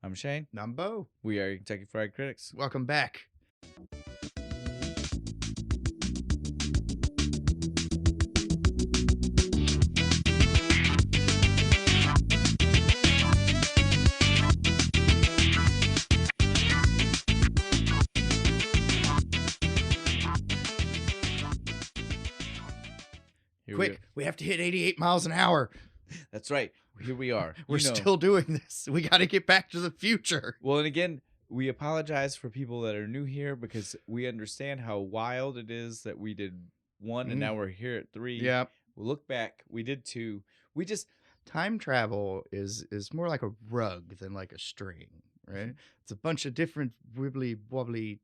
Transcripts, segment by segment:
I'm Shane. Numbo. We are Kentucky Fried Critics. Welcome back. Quick, we have to hit 88 miles an hour. That's right. Here we are. We're still doing this. We got to get back to the future. Well, and again, we apologize for people that are new here because we understand how wild it is that we did 1 and now we're here at 3. Yeah. We'll look back. We did 2. We just... Time travel is more like a rug than like a string, right? It's a bunch of different wibbly wobbly,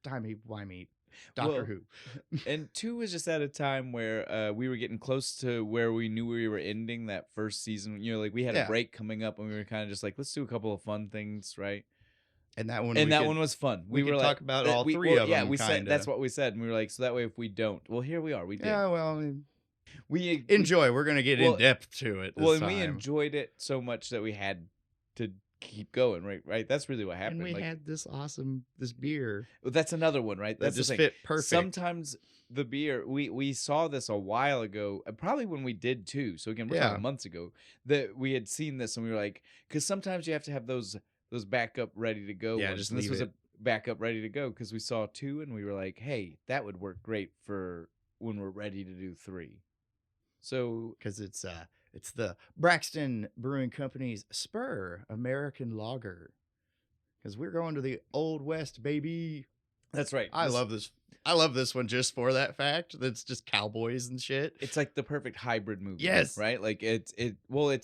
timey-wimey Doctor Who. And 2 was just at a time where we were getting close to where we knew we were ending that first season. You know, like we had a break coming up and we were kind of just like, let's do a couple of fun things, right? And that one, one was fun. We were like, talk about all 3 of them. Yeah, we said that's what we said, and we were like, so that way if we don't, well, here we are. We did. Yeah, well, we enjoy. We're gonna get in depth to it. And we enjoyed it so much that we had to keep going, right? That's really what happened. And we had this beer. Well, that's another one, right? That just fit perfect. Sometimes the beer, we saw this a while ago, probably when we did too. So again, we're talking months ago that we had seen this, and we were like, because sometimes you have to have those backup ready to go. Yeah, ones. just and this leave was a backup ready to go because we saw 2, and we were like, hey, that would work great for when we're ready to do 3. So because it's the Braxton Brewing Company's Spur American Lager. Because we're going to the Old West, baby. That's right. I love this. I love this one just for that fact. That's just cowboys and shit. It's like the perfect hybrid movie. Yes. Right? Like it's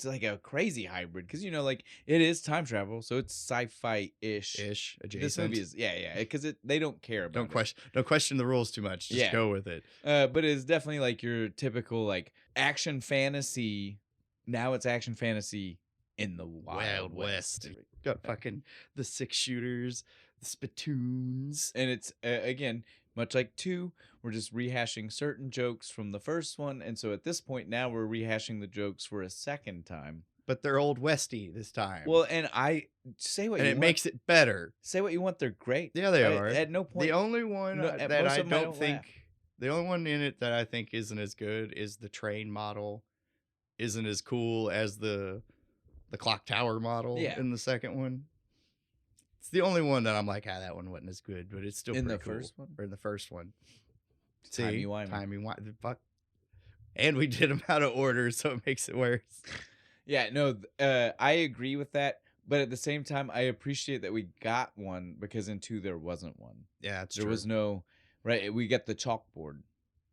like a crazy hybrid because, you know, like it is time travel. So it's sci-fi-ish. Adjacent. This movie is, because they don't care about Don't question the rules too much. Just go with it. But it's definitely like your typical like action fantasy. Now it's action fantasy in the Wild West. Got fucking the 6-shooters, the spittoons. And it's, again, much like 2, we're just rehashing certain jokes from the first one. And so at this point now we're rehashing the jokes for a second time. But they're Old Westy this time. Well, and I say what and you it want. Makes it better. Say what you want. They're great. Yeah, they are. At no point. The only one that I don't think, the only one in it that I think isn't as good is the train model. Isn't as cool as the clock tower model in the second one. It's the only one that I'm like, that one wasn't as good, but it's still in pretty the cool. first one. Or in the first one. Timey-wimey. Fuck. And we did them out of order, so it makes it worse. Yeah, no, I agree with that. But at the same time, I appreciate that we got one because in 2 there wasn't one. Yeah, it's there true. Was no right. We got the chalkboard.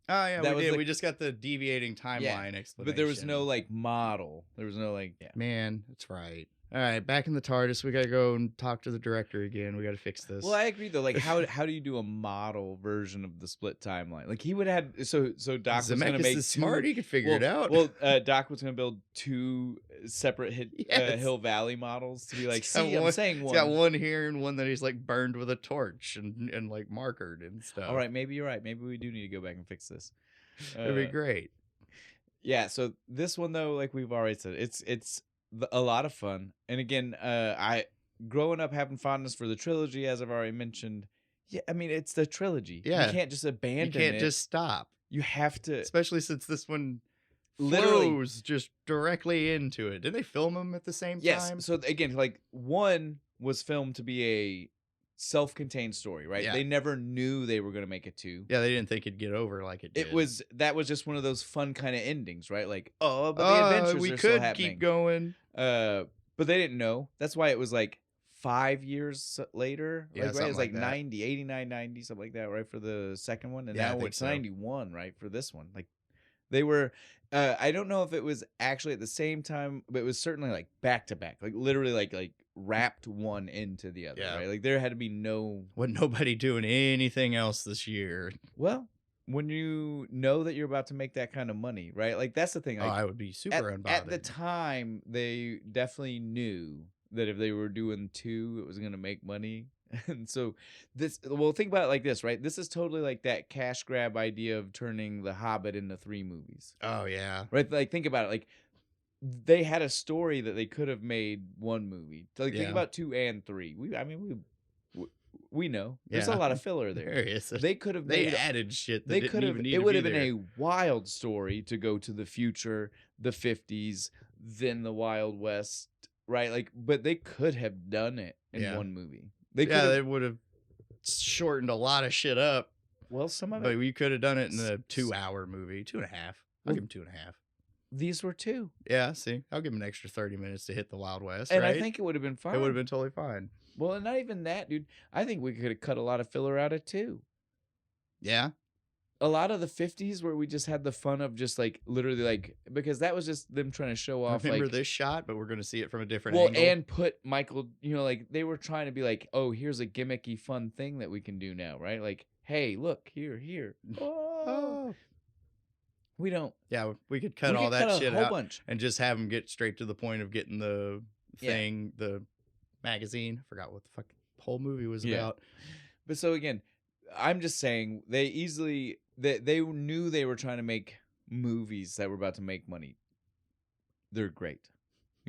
Oh yeah, we did. We just got the deviating timeline explanation. But there was no like model. There was no like. Yeah. Man, that's right. All right, back in the TARDIS. We gotta go and talk to the director again. We gotta fix this. Well, I agree though. Like, how do you do a model version of the split timeline? Like he would have so Doc was gonna make smart. He could figure it out. Well, Doc was gonna build 2 separate Hill Valley models to be like. See, I'm saying one. He's got one here and one that he's like burned with a torch and like markered and stuff. All right, maybe you're right. Maybe we do need to go back and fix this. It'd be great. Yeah. So this one though, like we've already said, it's a lot of fun. And again, I growing up having fondness for the trilogy, as I've already mentioned. Yeah, I mean it's the trilogy. Yeah, you can't just abandon it. You can't just stop. You have to, especially since this one literally flows just directly into it. Did they film them at the same time? Yes. So again, like 1 was filmed to be a self-contained story, right? They never knew they were going to make it 2. Yeah, they didn't think it'd get over like it did. That was just one of those fun kind of endings, right? Like, but the adventures we are could still happening. Keep going. But they didn't know. That's why it was like 5 years later. Yeah, right? It was like that. 90, 89, 90, something like that, right? For the second one. And now it's 91, right? For this one. Like they were, I don't know if it was actually at the same time, but it was certainly like back to back, like literally like wrapped one into the other, right? Like there had to be wasn't nobody doing anything else this year. Well, when you know that you're about to make that kind of money, right? Like that's the thing. Like, I would be super unbothered. At the time, they definitely knew that if they were doing 2, it was going to make money. And so think about it like this, right? This is totally like that cash grab idea of turning The Hobbit into 3 movies. Oh yeah. Right? Like think about it. Like they had a story that they could have made one movie. Like think about 2 and 3. We know there's a lot of filler there. There is. They could have they added shit. That they could have. It would have been a wild story to go to the future, the 50s, then the Wild West, right? Like, but they could have done it in one movie. They would have shortened a lot of shit up. Well, some of it, but we could have done it in a 2-hour movie, 2.5. I'll give him 2.5. These were 2. Yeah, see, I'll give him an extra 30 minutes to hit the Wild West. And right? I think it would have been fine. It would have been totally fine. Well, and not even that, dude. I think we could have cut a lot of filler out of 2. Yeah. A lot of the 50s where we just had the fun of just like literally like, because that was just them trying to show off. Remember like, this shot, but we're going to see it from a different angle. And put Michael, like they were trying to be like, oh, here's a gimmicky fun thing that we can do now, right? Like, hey, look, here. Oh. We don't. Yeah, we could cut all that shit out and just have them get straight to the point of getting the thing, the magazine. I forgot what the fuck the whole movie was about. But so again, I'm just saying they knew they were trying to make movies that were about to make money. They're great.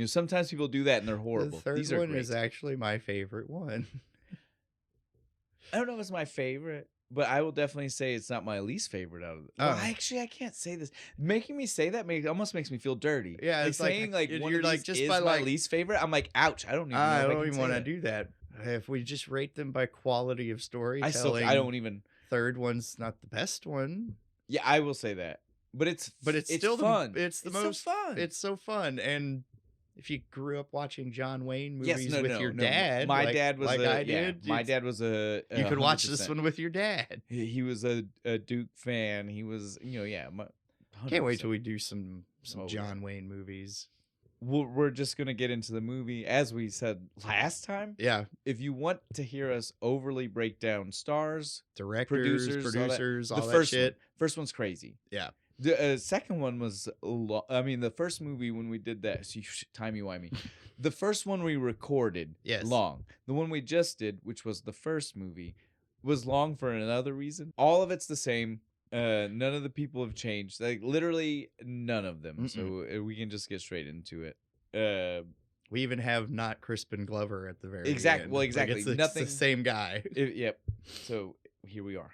Sometimes people do that and they're horrible. The third one is actually my favorite one. I don't know if it's my favorite, but I will definitely say it's not my least favorite out of it. Well, actually, I can't say this. Making me say that almost makes me feel dirty. Yeah, it's saying like one you're of like these just is by my least favorite. I'm like, ouch! I don't even want to do that. If we just rate them by quality of storytelling, I don't even. Third one's not the best one. Yeah, I will say that. But it's still fun. It's most fun. It's so fun. And if you grew up watching John Wayne movies with your dad, my dad was I did. My dad was a you could watch this one with your dad. He was a Duke fan. He was, 100%. Can't wait till we do some John Wayne movies. We're just going to get into the movie. As we said last time, if you want to hear us overly break down stars, directors, producers, all that shit. First one's crazy. Yeah. The second one was, the first movie when we did that, so timey-wimey. The first one we recorded, long. The one we just did, which was the first movie, was long for another reason. All of it's the same. None of the people have changed. Like literally none of them. So we can just get straight into it. We even have not Crispin Glover at the very end. Well, exactly. Like it's the same guy. Yep. So here we are.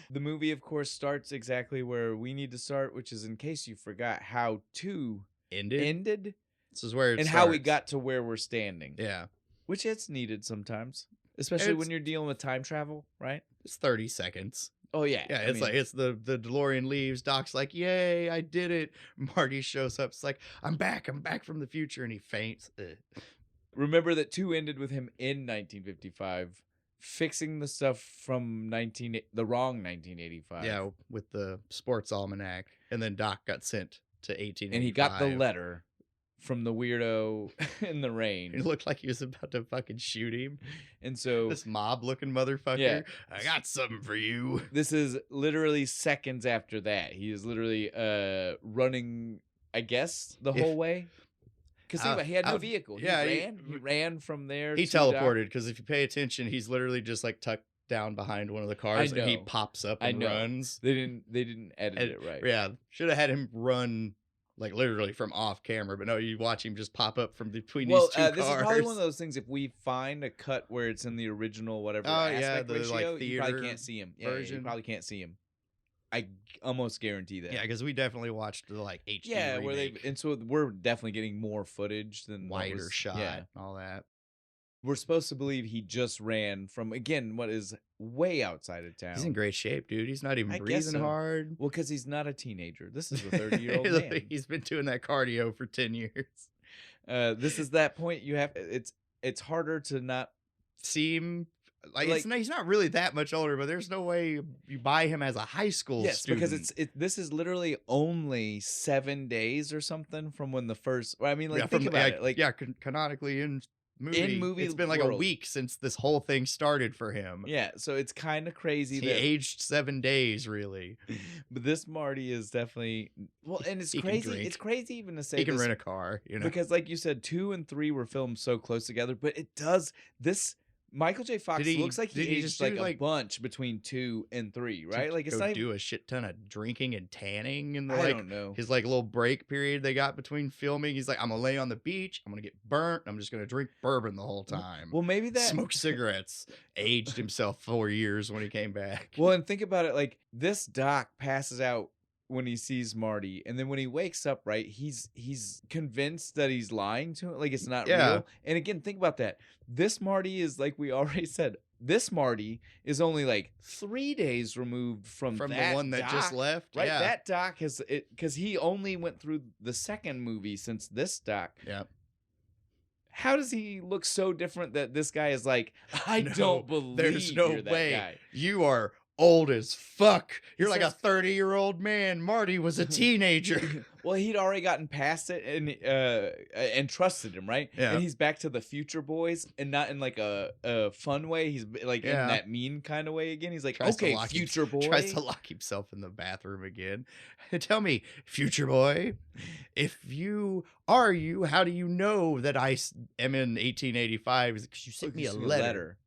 The movie, of course, starts exactly where we need to start, which is in case you forgot how 2 ended. This is where it starts. How we got to where we're standing. Yeah. Which it's needed sometimes, especially when you're dealing with time travel, right? It's 30 seconds. Oh yeah. Yeah, it's the DeLorean leaves. Doc's like, "Yay, I did it." Marty shows up. It's like, I'm back from the future," and he faints. Remember that 2 ended with him in 1955 fixing the stuff from the wrong 1985. Yeah, with the sports almanac, and then Doc got sent to 1885. And he got the letter from the weirdo in the rain. It looked like he was about to fucking shoot him. And so this mob-looking motherfucker, I got something for you. This is literally seconds after that. He is literally running, I guess, the whole way. Because he had no vehicle. He ran from there. He teleported, because if you pay attention, he's literally just like tucked down behind one of the cars, and he pops up and runs. They didn't edit it right. Yeah, should have had him run like literally from off camera, but no, you watch him just pop up from between these two cars. This is probably one of those things. If we find a cut where it's in the original whatever aspect ratio, you probably can't see him. Version. You probably can't see him. I almost guarantee that. Yeah, because we definitely watched the like HD remake. Where so we're definitely getting more footage than wider shot, and all that. We're supposed to believe he just ran from, again, what is way outside of town. He's in great shape, dude. He's not even breathing hard. Well, because he's not a teenager. This is a 30-year-old man. He's been doing that cardio for 10 years. This is that point you have. It's harder to not seem like he's not really that much older, but there's no way you buy him as a high school student. Because this is literally only 7 days or something from when the first. I mean, think about it. Canonically in movie, it's been like a week since this whole thing started for him. Yeah, so it's kind of crazy. He aged 7 days, really. But this Marty is definitely and it's crazy. It's crazy even to say he can rent a car, because like you said, 2 and 3 were filmed so close together. But it does this Michael J. Fox looks like he aged like a bunch between 2 and 3, right? Like it's not do a shit ton of drinking and tanning and I don't know. His like little break period they got between filming. He's like, I'm gonna lay on the beach, I'm gonna get burnt, I'm just gonna drink bourbon the whole time. Well, maybe that smoke cigarettes. Aged himself 4 years when he came back. Well, and think about it, like this doc passes out when he sees Marty, and then when he wakes up, right, he's convinced that he's lying to him, like it's not real. And again, think about that. This Marty is, like we already said, this Marty is only like 3 days removed from the one that doc, just left, right? That doc has it because he only went through the second movie since this doc. Yeah. How does he look so different that this guy is like, I don't believe there's no you're that way guy. You are old as fuck. You're like a 30-year-old man. Marty was a teenager. Well, he'd already gotten past it and trusted him, right? Yeah. And he's back to the Future Boys, and not in like a fun way. He's like in that mean kind of way again. He's like, okay, Future Boy. Tries to lock himself in the bathroom again. Tell me, Future Boy, if you are you, how do you know that I am in 1885? Because you sent me a letter.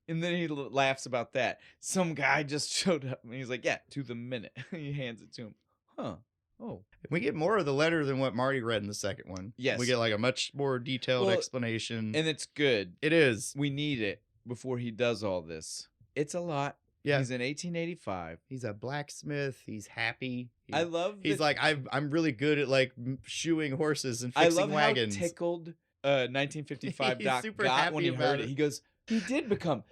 And then he laughs about that. Some guy just showed up, and he's like, yeah, to the minute. He hands it to him. Huh. Oh. We get more of the letter than what Marty read in the second one. Yes. We get like a much more detailed explanation. And it's good. It is. We need it before he does all this. It's a lot. Yeah. He's in 1885. He's a blacksmith. He's happy. I love He's like, I'm really good at like shoeing horses and fixing wagons. How tickled 1955 Doc got when he heard it. He goes, he did become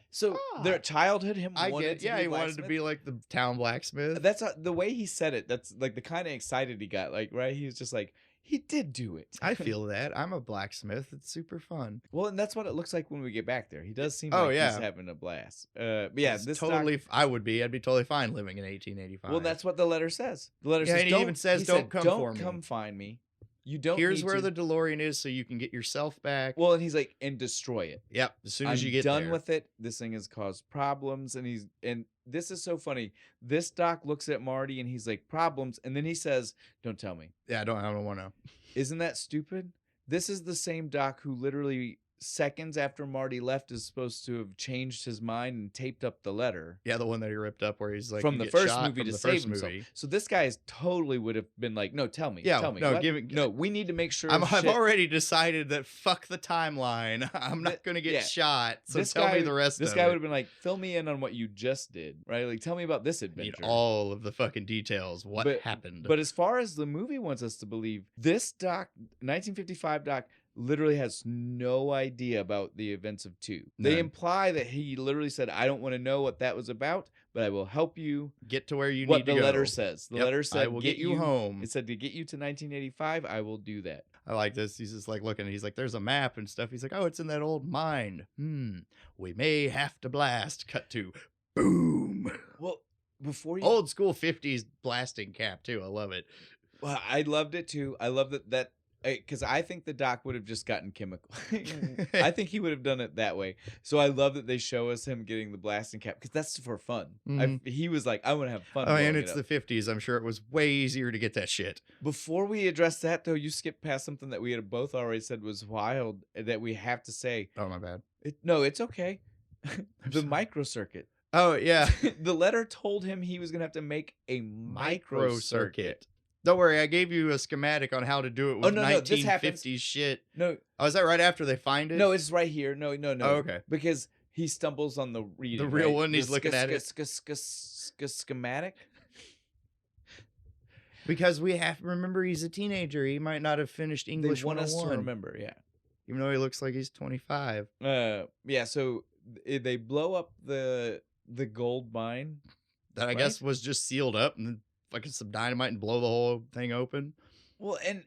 their childhood. He wanted to be like the town blacksmith. That's the way he said it. That's like the kind of excited he got. Like, right? He was just like, he did do it. I feel that. I'm a blacksmith. It's super fun. Well, and that's what it looks like when we get back there. He does seem like he's having a blast. But yeah, this totally. I'd be totally fine living in 1885. Well, that's what the letter says. The letter says, he even says, don't come find me. You don't. Here's where the DeLorean is, so you can get yourself back. Well, and he's like, and destroy it. Yep. As soon as you get done with it, this thing has caused problems, and this is so funny. This doc looks at Marty, and he's like, problems, and then he says, "Don't tell me." Yeah, I don't want to. Isn't that stupid? This is the same doc who literally seconds after Marty left is supposed to have changed his mind and taped up the letter. Yeah, the one that he ripped up where he's like from the first movie to save himself. So this guy totally would have been like, no, tell me. Tell me. No, we need to make sure. I've already decided that fuck the timeline. I'm not going to get shot. So tell me the rest of it. This guy would have been like, fill me in on what you just did, right? Like, tell me about this adventure. Need all of the fucking details. What happened? But as far as the movie wants us to believe, this doc, 1955 doc, literally has no idea about the events of 2. They imply that he literally said, I don't want to know what that was about, but I will help you get to where you need to go. What the letter says. The letter said, I will get you home. It said to get you to 1985, I will do that. I like this. He's just like looking, he's like, there's a map and stuff. He's like, oh, it's in that old mine. We may have to blast. Cut to boom. Well, before you... Old school 50s blasting cap, too. I love it. Well, I loved it, too. I love that because I think the doc would have just gotten chemical. I think he would have done it that way. So I love that they show us him getting the blasting cap because that's for fun. He was like, I want to have fun. Oh, and it's the 50s. I'm sure it was way easier to get that shit. Before we address that, though, you skipped past something that we had both already said was wild that we have to say. Oh, my bad. No, it's okay. The microcircuit. Oh, yeah. The letter told him he was going to have to make a microcircuit. Don't worry, I gave you a schematic on how to do it with 1950s shit. No. Oh, is that right after they find it? No, it's right here. No. Oh, okay. Because he stumbles on the reading. The real one, he's looking at it. Schematic? Because we have to remember he's a teenager. He might not have finished English 101. They want us to remember, yeah. Even though he looks like he's 25. Yeah, so they blow up the gold mine. That I guess was just sealed up and fucking some dynamite and blow the whole thing open. Well, and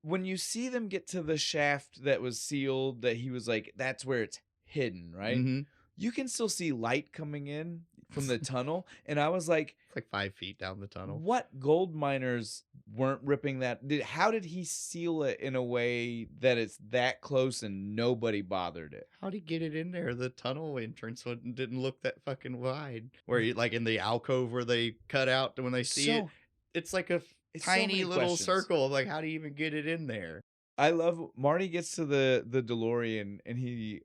when you see them get to the shaft that was sealed, that he was like, that's where it's hidden, right? You can still see light coming in from the tunnel. And I was like, it's like 5 feet down the tunnel. What gold miners weren't ripping that? How did he seal it in a way that it's that close and nobody bothered it? How'd he get it in there? The tunnel entrance didn't look that fucking wide. Where you like in the alcove where they cut out when they see it, it's like a tiny little circle. Like, how do you even get it in there? I love Marty gets to the DeLorean and he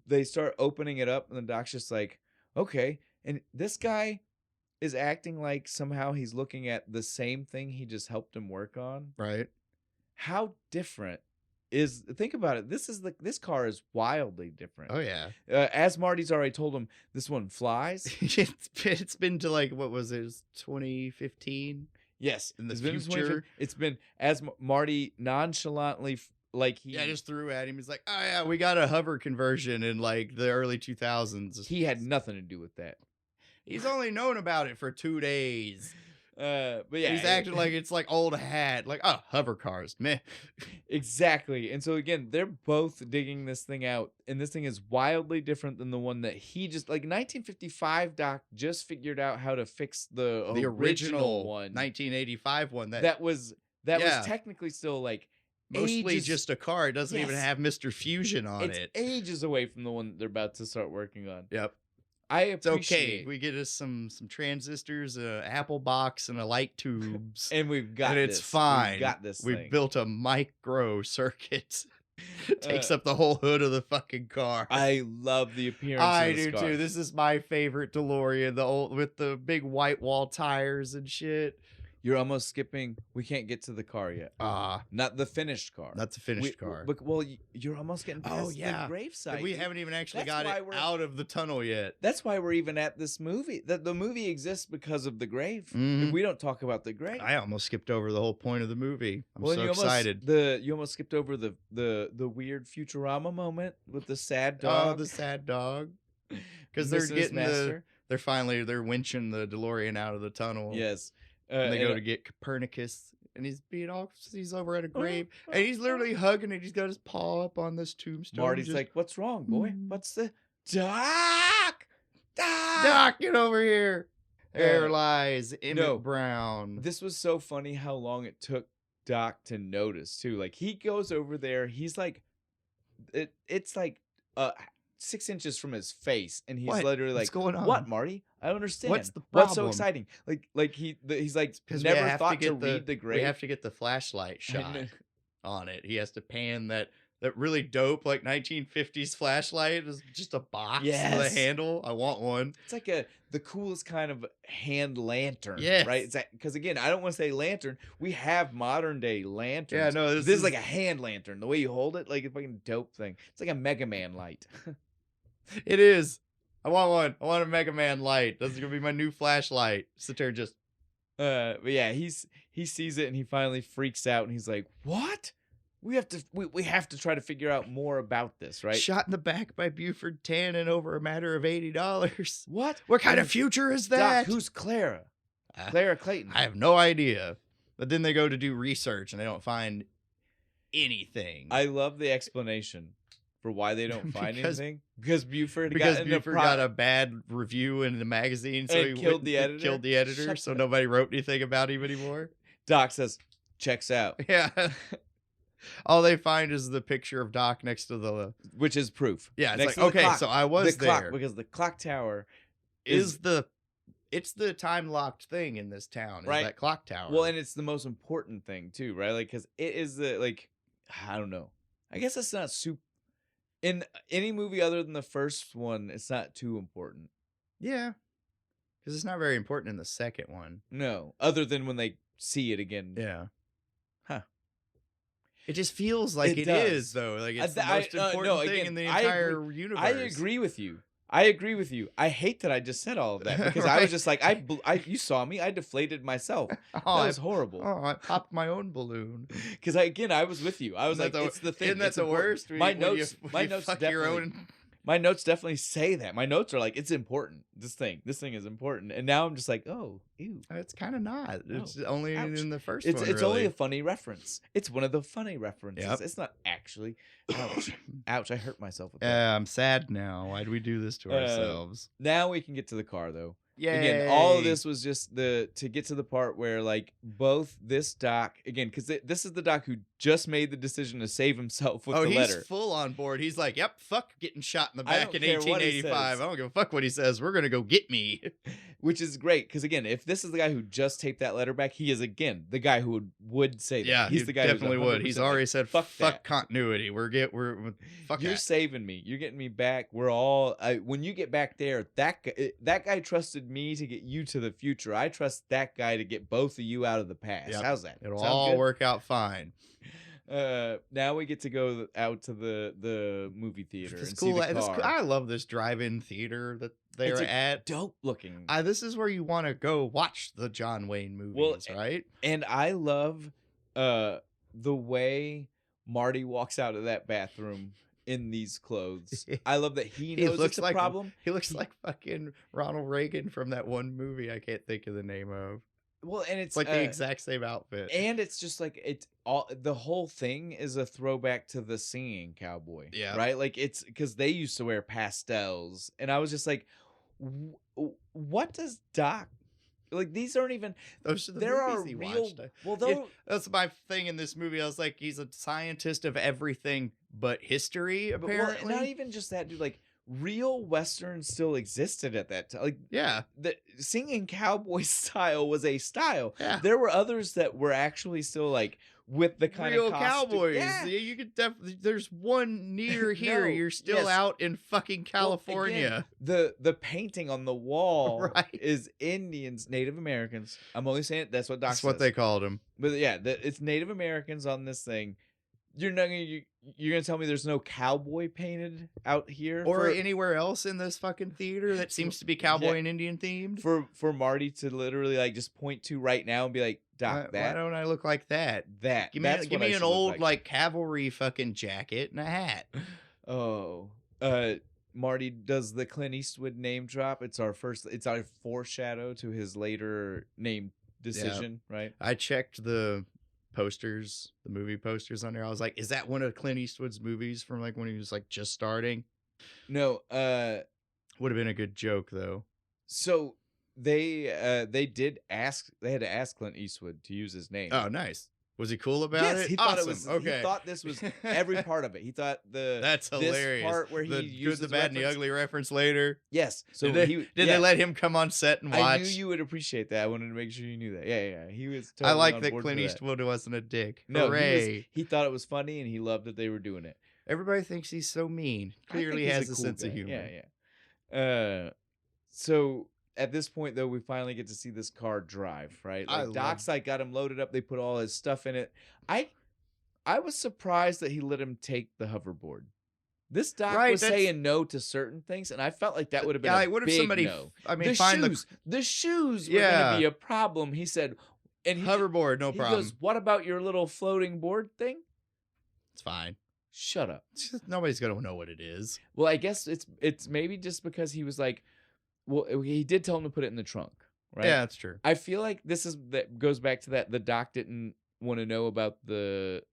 they start opening it up and the Doc's just like, okay. And this guy is acting like somehow he's looking at the same thing he just helped him work on. Right. How different think about it. This car is wildly different. Oh yeah. As Marty's already told him, this one flies. It's been to like, what was it? 2015. Yes, in the future. It's been as Marty nonchalantly he just threw at him. He's like, oh yeah, we got a hover conversion in like the early 2000s. He had nothing to do with that. He's only known about it for 2 days. But yeah, he's acting like it's like old hat, like, oh, hover cars, meh. Exactly. And so again, they're both digging this thing out, and this thing is wildly different than the one that he just 1955 Doc just figured out how to fix the original one, 1985 one that was technically still mostly just a car. It doesn't even have Mr. Fusion on it. It's ages away from the one that they're about to start working on. Yep. It's okay. We get us some transistors, an Apple box, and a light tubes, and we've got. And it's fine. We've got this. We've built a micro circuit. Takes up the whole hood of the fucking car. I love the appearance. I do too. This is my favorite DeLorean, the old with the big white wall tires and shit. You're almost skipping. We can't get to the car yet. Not the finished car. Not the finished car. But you're almost getting past the gravesite. We haven't even actually got it out of the tunnel yet. That's why we're even at this movie. The movie exists because of the grave. Mm-hmm. If we don't talk about the grave. I almost skipped over the whole point of the movie. I'm so excited. You almost skipped over the weird Futurama moment with the sad dog. Oh, the sad dog. Because they're getting they're winching the DeLorean out of the tunnel. Yes. And they go to get Copernicus, and he's over at a grave, and he's literally hugging it. He's got his paw up on this tombstone. Marty's like, "What's wrong, boy? What's the Doc? Doc, get over here!" There lies Emmett Brown. This was so funny how long it took Doc to notice too. Like he goes over there, he's like, it's like 6 inches from his face, and he's literally like, "What's going on? What, Marty? I don't understand. What's the problem? What's so exciting?" He's like never thought to read the grave. We have to get the flashlight shot on it. He has to pan that really dope 1950s flashlight. Is just a box with a handle. I want one. It's like the coolest kind of hand lantern. Yeah, right. It's because again, I don't want to say lantern. We have modern day lanterns. Yeah, no, this is like a hand lantern. The way you hold it, like a fucking dope thing. It's like a Mega Man light. It is. I want one. I want a Mega Man light. That's gonna be my new flashlight. Sit there and just. But yeah, he sees it and he finally freaks out and he's like, "What? We have to try to figure out more about this, right?" Shot in the back by Buford Tannen over a matter of $80. What? What kind of future is that? Doc, who's Clara? Clara Clayton. I have no idea. But then they go to do research and they don't find anything. I love the explanation for why they don't find anything. Because Buford got a bad review in the magazine, so he killed the editor. So nobody wrote anything about him anymore. Doc says, "Checks out." Yeah. All they find is the picture of Doc next to which is proof. Yeah, it's okay, so I was there. Clock, because the clock tower it's the time locked thing in this town, right? That clock tower. Well, and it's the most important thing too, right? Because it is I don't know. I guess it's not super. In any movie other than the first one, it's not too important. Yeah. Because it's not very important in the second one. No. Other than when they see it again. Yeah. Huh. It just feels like it is, though. Like it's the most important thing in the entire universe. I agree with you. I hate that I just said all of that because I was just like, you saw me. I deflated myself. That was horrible. Oh, I popped my own balloon. Because I was with you. I was like, it's the thing. Isn't that the worst? My notes definitely say that. My notes are like, it's important. This thing is important. And now I'm just like, oh, ew. It's kind of not. It's only in the first one. It's really. Only a funny reference. It's one of the funny references. Yep. It's not actually. Ouch. Ouch. I hurt myself with that. Yeah, I'm sad now. Why'd we do this to ourselves? Now we can get to the car, though. Yeah. Again, all of this was just to get to the part where both this Doc, again, because this is the Doc who just made the decision to save himself with the letter. He's full on board. He's like, yep, fuck getting shot in the back in 1885. I don't give a fuck what he says. We're going to go get me. Which is great, because, again, if this is the guy who just taped that letter back, he is, again, the guy who would say that. Yeah, he's the guy definitely would. He's already said, fuck continuity. Fuck You're saving me. You're getting me back. We're all... when you get back there, that guy trusted me to get you to the future. I trust that guy to get both of you out of the past. Yep. How's that? It'll all work out fine. Now we get to go out to the movie theater and see the car. I love this drive-in theater that they're at. Dope looking. This is where you want to go watch the John Wayne movies, right? And I love the way Marty walks out of that bathroom in these clothes. I love that he knows it's a problem. He looks like fucking Ronald Reagan from that one movie I can't think of the name of. Well, and it's like the exact same outfit. And it's just like the whole thing is a throwback to the Singing Cowboy. Yeah. Right? Like, it's because they used to wear pastels. And I was just like, what does Doc... Like, these aren't even... Those are the movies he watched. Well, that's my thing in this movie. I was like, he's a scientist of everything but history, apparently. Well, not even just that, dude. Like, real Westerns still existed at that time. Like, yeah, the Singing Cowboy style was a style. Yeah. There were others that were actually still like with the kind real of costume. Cowboys. Yeah. You could definitely. There's one near here. You're still out in fucking California. Well, again, the painting on the wall is Indians, Native Americans. I'm only saying that's what Doc says. That's what they called them. But yeah, it's Native Americans on this thing. You're gonna tell me there's no cowboy painted out here or anywhere else in this fucking theater that seems to be cowboy and Indian themed for Marty to literally like just point to right now and be like, Doc, why don't I look like that? Give me an old like cavalry fucking jacket and a hat. Oh, Marty does the Clint Eastwood name drop. It's our foreshadow to his later name decision, right? I checked the movie posters on there. I was like, is that one of Clint Eastwood's movies from like when he was like just starting? No, would have been a good joke though. So they had to ask Clint Eastwood to use his name. Oh, nice. Was he cool about it? He thought it was okay. He thought this was every part of it. He thought that's hilarious. This part where he used the bad, and the ugly reference later. Yes. So did they let him come on set and watch? I knew you would appreciate that. I wanted to make sure you knew that. Yeah. He was. Totally I like that Clint Eastwood wasn't a dick. No, hooray! He thought it was funny and he loved that they were doing it. Everybody thinks he's so mean. Clearly has a sense of humor. Yeah. So. At this point, though, we finally get to see this car drive, right? Like Doc's like got him loaded up. They put all his stuff in it. I was surprised that he let him take the hoverboard. This Doc was saying no to certain things, and I felt like that would have been a big no. I mean, the shoes were going to be a problem. He said, and hoverboard, no problem. He goes, what about your little floating board thing? It's fine. Shut up. Nobody's going to know what it is. Well, I guess it's maybe just because he was like, well, he did tell him to put it in the trunk, right? Yeah, that's true. I feel like that goes back to that. The Doc didn't want to know about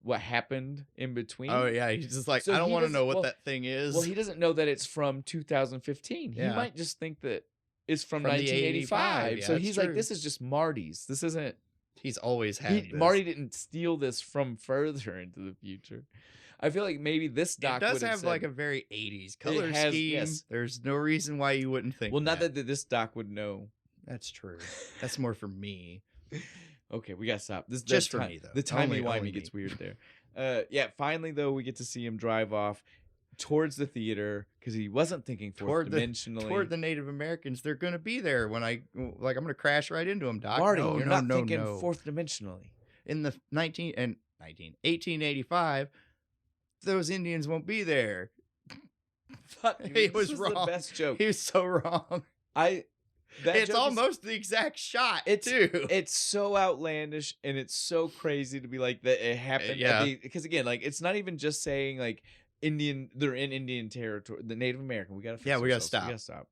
what happened in between. Oh yeah, he's just like, so I don't want to know what that thing is. Well, he doesn't know that it's from 2015. Yeah. He might just think that it's from 1985. Yeah, so he's true. Like, this is just Marty's. This isn't. He's always had this. Marty didn't steal this from further into the future. I feel like maybe this Doc does have like a very 80s color scheme. Yes. There's no reason why you wouldn't think. Well, not that this Doc would know. That's true. That's more for me. Okay, we gotta stop. This just for me though. The timey-wimey gets weird there. Yeah. Finally, though, we get to see him drive off towards the theater because he wasn't thinking fourth dimensionally. Toward the Native Americans, they're gonna be there when I'm gonna crash right into them, Doc. Marty, you're not thinking fourth dimensionally. In the 1885. Those Indians won't be there. Fuck, he was wrong. The best joke. He was so wrong. It's almost the exact shot. Too. It's so outlandish and it's so crazy to be like that it happened. Yeah. Because again, like it's not even just saying like they're in Indian territory. The Native American. We gotta stop. We gotta stop.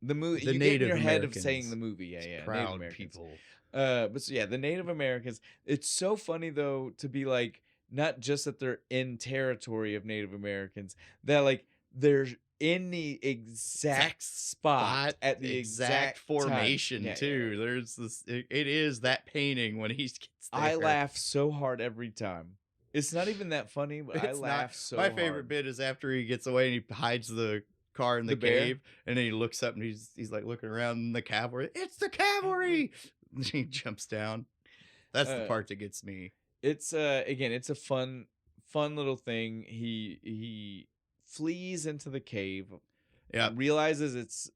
The movie. The you Native get in your head Americans. of saying the movie. Yeah. Proud Native people. But so yeah, the Native Americans. It's so funny though to be like. Not just that they're in territory of Native Americans, that like they're in the exact spot at the exact formation too. Yeah. There's this. It is that painting when he gets there. I laugh so hard every time. It's not even that funny, but I laugh so My hard. favorite bit is after he gets away and he hides the car in the cave, and then he looks up and he's like looking around in the cavalry. It's the cavalry! And he jumps down. That's the part that gets me. It's again, it's a fun little thing. He flees into the cave. Yeah. Realizes it's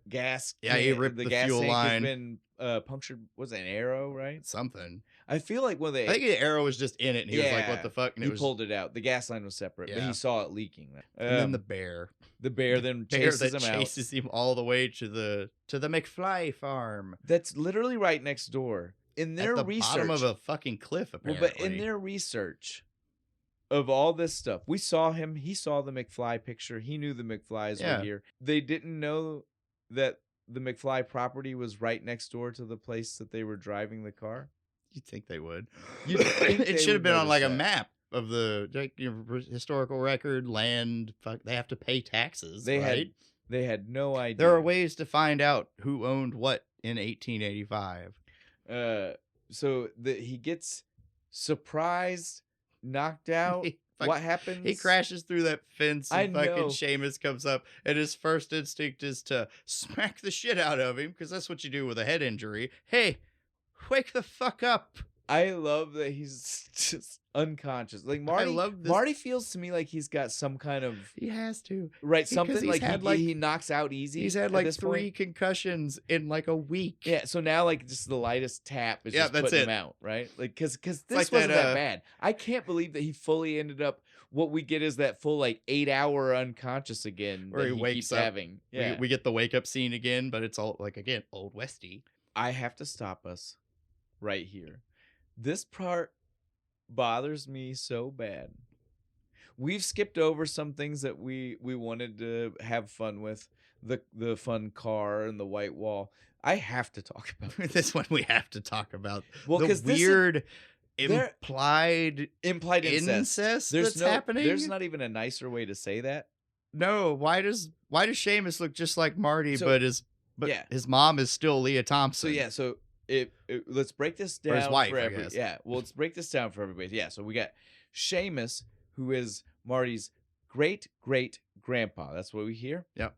gas. Yeah, he ripped the gas fuel tank line. Has been punctured. Was it an arrow, right? Something. I feel like I think the arrow was just in it, and he was like, "What the fuck?" And he pulled it out. The gas line was separate, but he saw it leaking. And then the bear then chases him out. Chases him all the way to the McFly farm. That's literally right next door. In their research, bottom of a fucking cliff, apparently. Well, but in their research of all this stuff, we saw him. He saw the McFly picture. He knew the McFlys were here. They didn't know that the McFly property was right next door to the place that they were driving the car. You'd think they would. It should have been on like a map of the historical record, land. Fuck, they have to pay taxes. They had no idea. There are ways to find out who owned what in 1885. So he gets surprised, knocked out. What happens? He crashes through that fence and fucking Seamus comes up, and his first instinct is to smack the shit out of him, because that's what you do with a head injury. Hey, wake the fuck up. I love that he's just unconscious. Like Marty feels to me like he's got some kind of... He has to. Right, something like he knocks out easy. He's had like 3 concussions in like a week. Yeah, so now like just the lightest tap is just putting him out, right? Like, because this wasn't that bad. I can't believe that he fully ended up... What we get is that full like 8-hour unconscious again. Where he wakes keeps up. Having. Yeah. We get the wake up scene again, but it's all like, again, Old Westy. I have to stop us right here. This part bothers me so bad. We've skipped over some things that we wanted to have fun with. The fun car and the white wall. I have to talk about this one. We have to talk about. Well, the weird implied incest that's happening. There's not even a nicer way to say that. No. Why does Seamus look just like Marty, but his mom is still Leah Thompson? So let's break this down. Or his wife, for I guess. Yeah, well, let's break this down for everybody. Yeah, so we got Seamus, who is Marty's great grandpa. That's what we hear. Yep.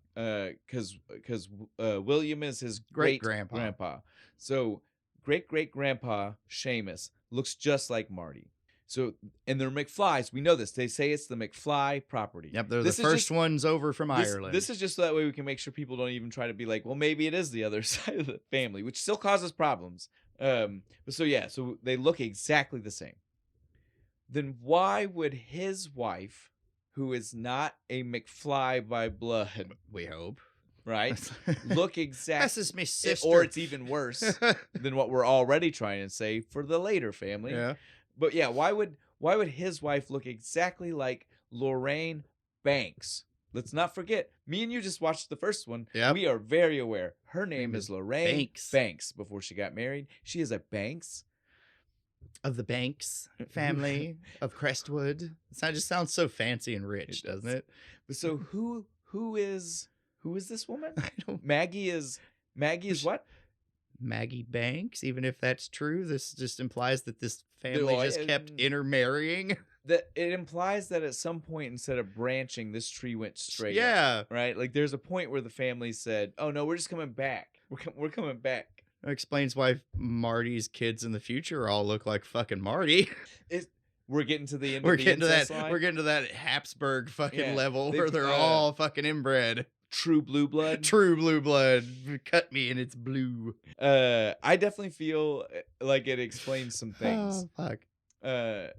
Because William is his great grandpa. So great grandpa Seamus looks just like Marty. So, and they're McFlys. We know this. They say it's the McFly property. Yep, they're the first ones over from Ireland. This is just so that way we can make sure people don't even try to be like, well, maybe it is the other side of the family, which still causes problems. So they look exactly the same. Then why would his wife, who is not a McFly by blood, we hope, right, look exactly... This is my sister. Or it's even worse than what we're already trying to say for the later family. Yeah. But yeah, why would his wife look exactly like Lorraine Banks? Let's not forget, me and you just watched the first one. Yep. We are very aware. Her name is Lorraine Banks. Before she got married, she is a Banks. Of the Banks family of Crestwood. That just sounds so fancy and rich, doesn't it? So who is this woman? I don't... Maggie is what? Maggie Banks. Even if that's true, this just implies that this family just kept intermarrying. That it implies that at some point, instead of branching, this tree went straight. Yeah. Up, right? Like there's a point where the family said, "Oh no, we're just coming back. We're coming back." That explains why Marty's kids in the future all look like fucking Marty. We're getting to the end. We're getting to that Habsburg fucking level where they're all fucking inbred. True blue blood. True blue blood. Cut me and it's blue. I definitely feel like it explains some things. Oh, fuck.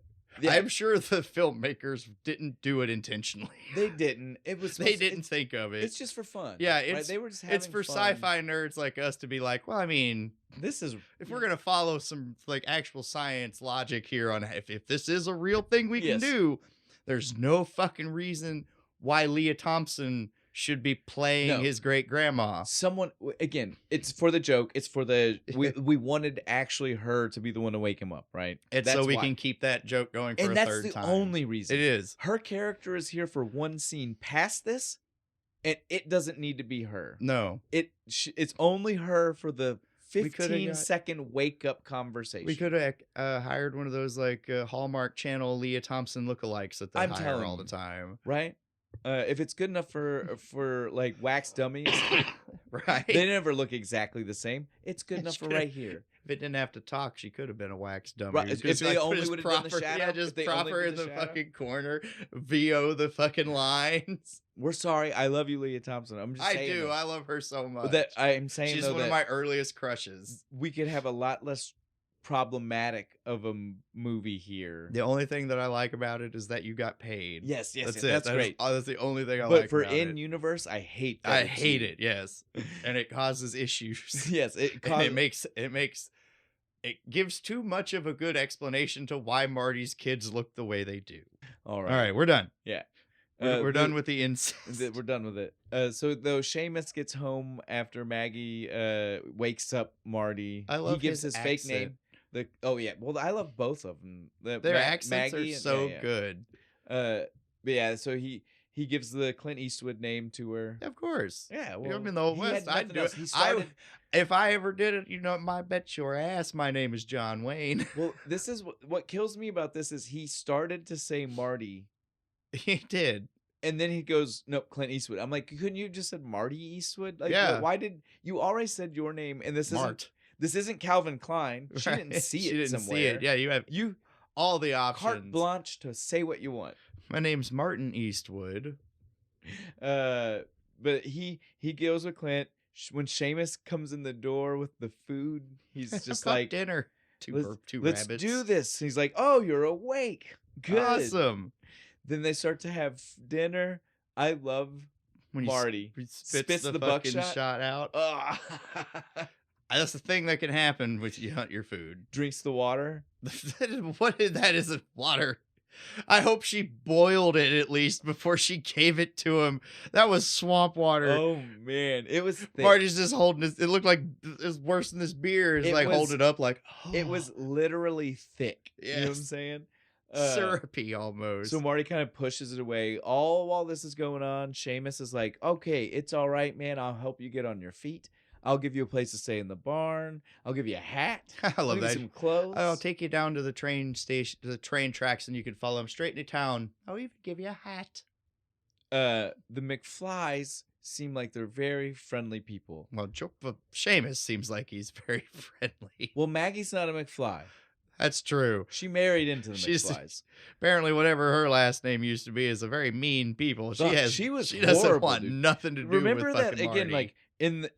I'm sure the filmmakers didn't do it intentionally. They didn't. They didn't think of it. It's just for fun. Yeah, right? They were just having it's for fun. Sci-fi nerds like us to be like, well, I mean, if we're gonna follow some like actual science logic here on if this is a real thing we can do, there's no fucking reason why Leah Thompson should be playing his great grandma. Someone, again, it's for the joke. It's for the we wanted actually her to be the one to wake him up, right? And so we can keep that joke going for a third time. And that's the only reason. It is. Her character is here for one scene past this, and it doesn't need to be her. No. It's only her for the 15-second wake-up conversation. We could have hired one of those like Hallmark Channel Leah Thompson lookalikes that they hire all the time. Right? If it's good enough for like wax dummies, right? They never look exactly the same. It's good enough for right here. If it didn't have to talk, she could have been a wax dummy. Right. If they only would have done the shadow. Yeah, just prop her in the fucking corner, VO the fucking lines. We're sorry. I love you, Leah Thompson. I'm just saying. I do. I love her so much. That I'm saying she's one of my earliest crushes. We could have a lot less problematic of a movie here. The only thing that I like about it is that you got paid. Yes, that's great. That's the only thing I like but about for in-universe, I hate that. I hate it, yes. And it causes issues. Yes, it gives too much of a good explanation to why Marty's kids look the way they do. All right. All right, we're done. Yeah. We're done with the incest. We're done with it. So though Seamus gets home after Maggie wakes up Marty, I love he gives his accent. fake name. Well, I love both of them. Their accents Maggie are so good. But yeah, so he gives the Clint Eastwood name to her. Of course. Yeah. Well, I'm in the Old West. I'd do it. If I ever did it, I bet your ass my name is John Wayne. Well, this is what kills me about this is he started to say Marty. He did. And then he goes, nope, Clint Eastwood. I'm like, couldn't you have just said Marty Eastwood? Like, yeah. Why did you already said your name? And this isn't Calvin Klein. She right. didn't see she it didn't somewhere. See it. Yeah, you have all the options. Carte blanche to say what you want. My name's Martin Eastwood. But he goes with Clint. When Seamus comes in the door with the food, he's just like dinner. Two let's rabbits. do this. He's like, oh, you're awake. Good. Awesome. Then they start to have dinner. I love when Marty he spits the fucking shot out. That's the thing that can happen when you hunt your food. Drinks the water. That isn't water. I hope she boiled it at least before she gave it to him. That was swamp water. Oh man, it was thick. Marty's just holding this. It looked like it was worse than this beer. It's like holding it up like it was literally thick. Yes. You know what I'm saying? Syrupy almost. So Marty kind of pushes it away. All while this is going on, Seamus is like, okay, it's all right, man. I'll help you get on your feet. I'll give you a place to stay in the barn. I'll give you a hat. I love that. Some clothes. I'll take you down to the train station, to the train tracks, and you can follow them straight into town. I'll even give you a hat. The McFlys seem like they're very friendly people. Well, Seamus seems like he's very friendly. Well, Maggie's not a McFly. That's true. She married into the McFlys. Apparently, whatever her last name used to be is a very mean people. She doesn't want nothing to do with fucking Marty. Remember that again, like in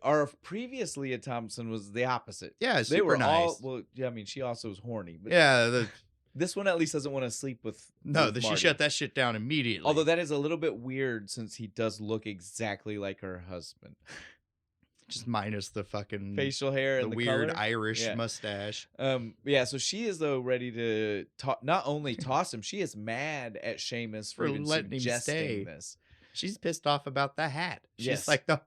our previous Leah Thompson was the opposite. Yeah, they were nice. I mean, she also was horny. But yeah, this one at least doesn't want to sleep with. She shut that shit down immediately. Although that is a little bit weird since he does look exactly like her husband. Just minus the fucking facial hair and the weird color. Irish mustache. Yeah, so she is though ready to not only toss him, she is mad at Seamus for even letting him stay. This. She's pissed off about the hat. She's like, no,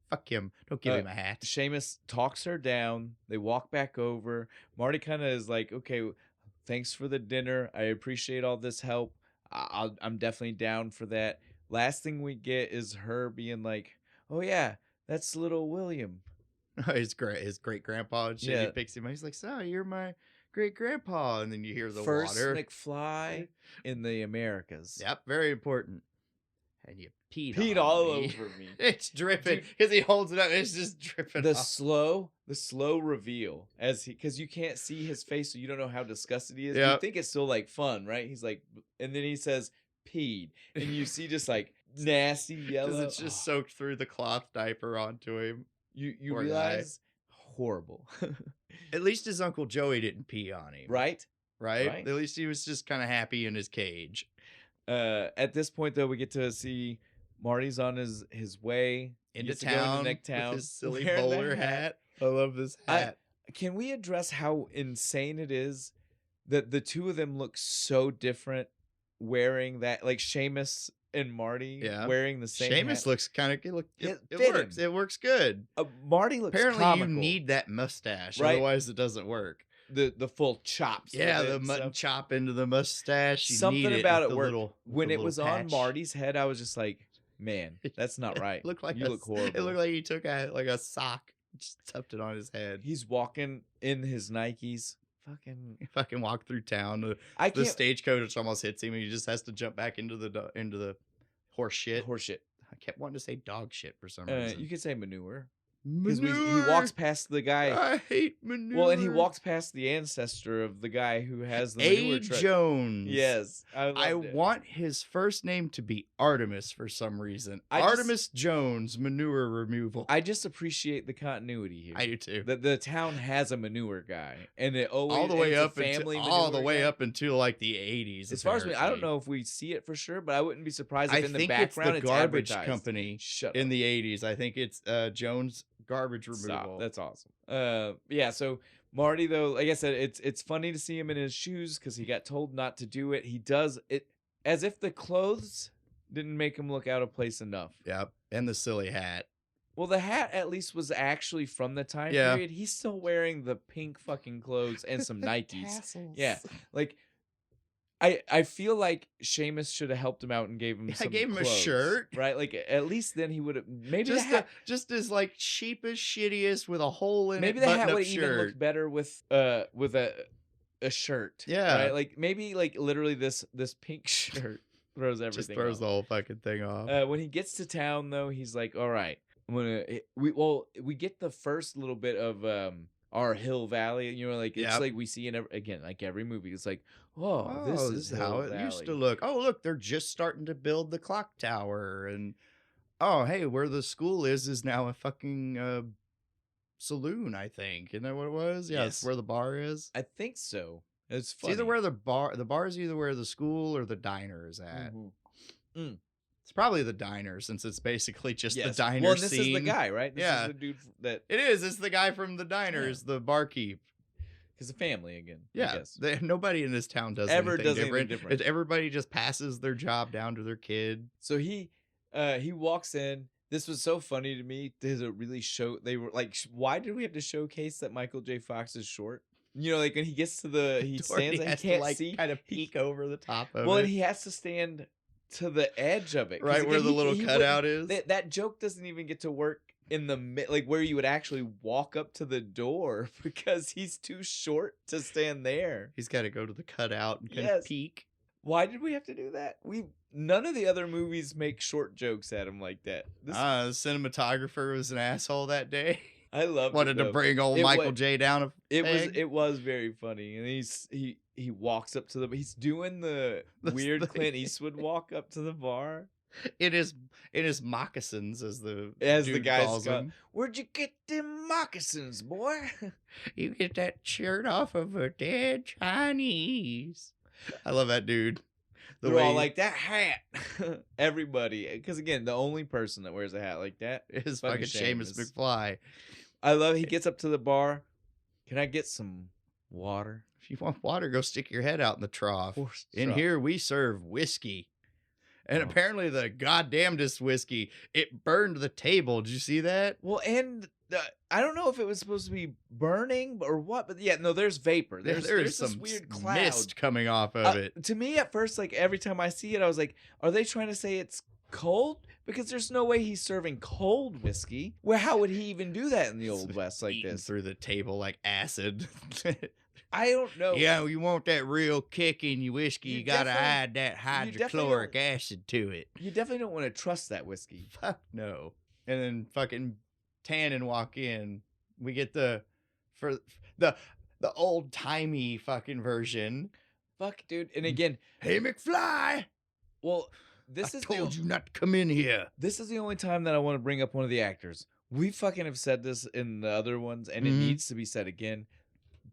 fuck him. Don't give him a hat. Seamus talks her down. They walk back over. Marty kind of is like, okay, thanks for the dinner. I appreciate all this help. I'm definitely down for that. Last thing we get is her being like, oh yeah, that's little William. His great grandpa. And shit. He picks him up. He's like, so you're my great grandpa. And then you hear the first water. McFly in the Americas. Yep, very important. And you peed all over me. It's dripping because he holds it up. It's just dripping. The slow reveal because you can't see his face, so you don't know how disgusted he is. Yep. You think it's still like fun, right? He's like, and then he says peed, and you see just like nasty yellow. Because it's just soaked through the cloth diaper onto him. You realize horrible. At least his Uncle Joey didn't pee on him. Right. At least he was just kind of happy in his cage. At this point, though, we get to see Marty's on his way into town with his silly bowler hat. I love this hat. Can we address how insane it is that the two of them look so different wearing that? Like Seamus and Marty wearing the same Seamus hat. Looks kind of it works. It works good. Marty looks apparently comical. You need that mustache, right? Otherwise it doesn't work. The full chops. Yeah, the mutton chop into the mustache. Something about it worked. When it was on Marty's head, I was just like, man, that's not right. Look horrible. It looked like he took a sock Just tucked it on his head. He's walking in his Nikes. Fucking walk through town. The stagecoach almost hits him, and he just has to jump back into the horse shit. I kept wanting to say dog shit for some reason. You could say manure. Because he walks past the guy. I hate manure. Well, and he walks past the ancestor of the guy who has the manure truck. Jones. Yes. I want his first name to be Artemis for some reason. Artemis Jones, manure removal. I just appreciate the continuity here. I do too. The town has a manure guy. And it always all the way up until like the 80s. As far as I don't know if we see it for sure, but I wouldn't be surprised if in the background it's the garbage company in the 80s. I think it's Jones Garbage Removal. Stop. That's awesome. Yeah, so Marty, though, like I said, it's funny to see him in his shoes because he got told not to do it. He does it as if the clothes didn't make him look out of place enough. Yep, and the silly hat. Well, the hat at least was actually from the time period. He's still wearing the pink fucking clothes and some Nikes. Tassels. Yeah, like I feel like Seamus should have helped him out and gave him some clothes, a shirt, right? Like at least then he would have maybe just as like cheapest, shittiest with a hole in maybe it. Maybe the hat would even look better with a shirt. Yeah, right? Like maybe like literally this pink shirt throws everything. Just throws the whole fucking thing off. When he gets to town though, he's like, all right, we get the first little bit of our hill valley, like it's like we see in every movie. It's like, this is how it used to look. Oh, look, they're just starting to build the clock tower, and hey, where the school is now a fucking saloon. I think, isn't that what it was? Yeah, yes. It's where the bar is. I think so. It's funny. either where the bar is either where the school or the diner is at. Mm-hmm. Mm. It's probably the diner, since it's basically just the diner Well, and this scene. is the guy, right? This is the dude that... It is. It's the guy from the diner. Is the barkeep. Because the family, again. Yeah. I guess. Nobody in this town does anything different. Everybody just passes their job down to their kid. So he walks in. This was so funny to me. Does it really show... They were like, why did we have to showcase that Michael J. Fox is short? Like when he gets to he stands and he can't see. Kind of peek over the top of it. Well, and he has to stand to the edge of it, right where the little cutout is. That joke doesn't even get to work in the like where you would actually walk up to the door because he's too short to stand there. He's got to go to the cutout and kind of peek. Why did we have to do that? None of the other movies make short jokes at him like that. The cinematographer was an asshole that day. I loved wanted to bring old Michael J down. It was very funny, and he walks up to he's doing the weird Clint Eastwood walk up to the bar. It is moccasins as the guy calls them. Where'd you get them moccasins, boy? You get that shirt off of a dead Chinese. I love that dude. They're all like, that hat. Everybody, because again, the only person that wears a hat like that is fucking Seamus McFly. I love it. He gets up to the bar. Can I get some water? If you want water, go stick your head out in the trough. In here, we serve whiskey. And apparently the goddamnedest whiskey, it burned the table. Did you see that? Well, and I don't know if it was supposed to be burning or what, but yeah, no, there's vapor. There's some this weird cloud. Mist coming off of it. To me, at first, like every time I see it, I was like, are they trying to say it's cold? Because there's no way he's serving cold whiskey. Well, how would he even do that in the Old West like this? Through the table like acid. I don't know. Yeah, you want that real kick in your whiskey, you gotta add that hydrochloric acid to it. You definitely don't want to trust that whiskey. Fuck no. And then fucking Tannen walk in. We get the old timey fucking version. Fuck, dude. And again, hey McFly. Well, I told you not to come in here. This is the only time that I want to bring up one of the actors. We fucking have said this in the other ones, and it needs to be said again.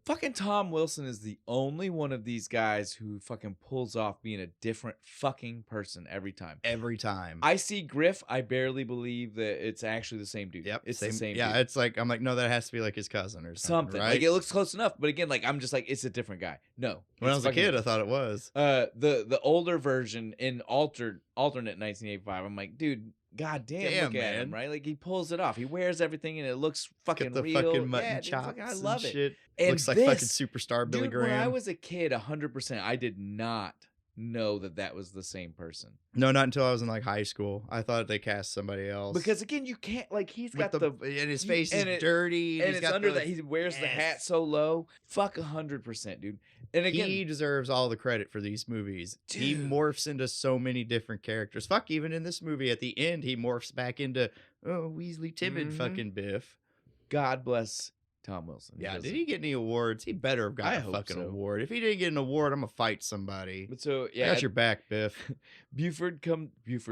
Fucking Tom Wilson is the only one of these guys who fucking pulls off being a different fucking person every time. Every time. I see Griff, I barely believe that it's actually the same dude. Yep. It's the same dude. It's like, I'm like, no, that has to be like his cousin or something. Right? Like, it looks close enough, but again, like, I'm just like, it's a different guy. No. When I was a kid, I thought it was. The older version in alternate 1985, I'm like, dude, God damn, look at him, right? Like, he pulls it off. He wears everything, and it looks fucking the real. Fucking mutton chops I love it. Shit. And looks like fucking superstar Billy Graham. When I was a kid, 100%, I did not know that was the same person. No, not until I was in like high school. I thought they cast somebody else. Because again, you can't like he's got and his face is dirty, and it's under that he wears the hat so low. Fuck 100%, dude. And again, he deserves all the credit for these movies. Dude. He morphs into so many different characters. Fuck, even in this movie at the end, he morphs back into Weasley timid fucking Biff. God bless Tom Wilson. Yeah, did he get any awards? He better have got a fucking award. If he didn't get an award, I'm gonna fight somebody. But so yeah, I got your back, Biff. Buford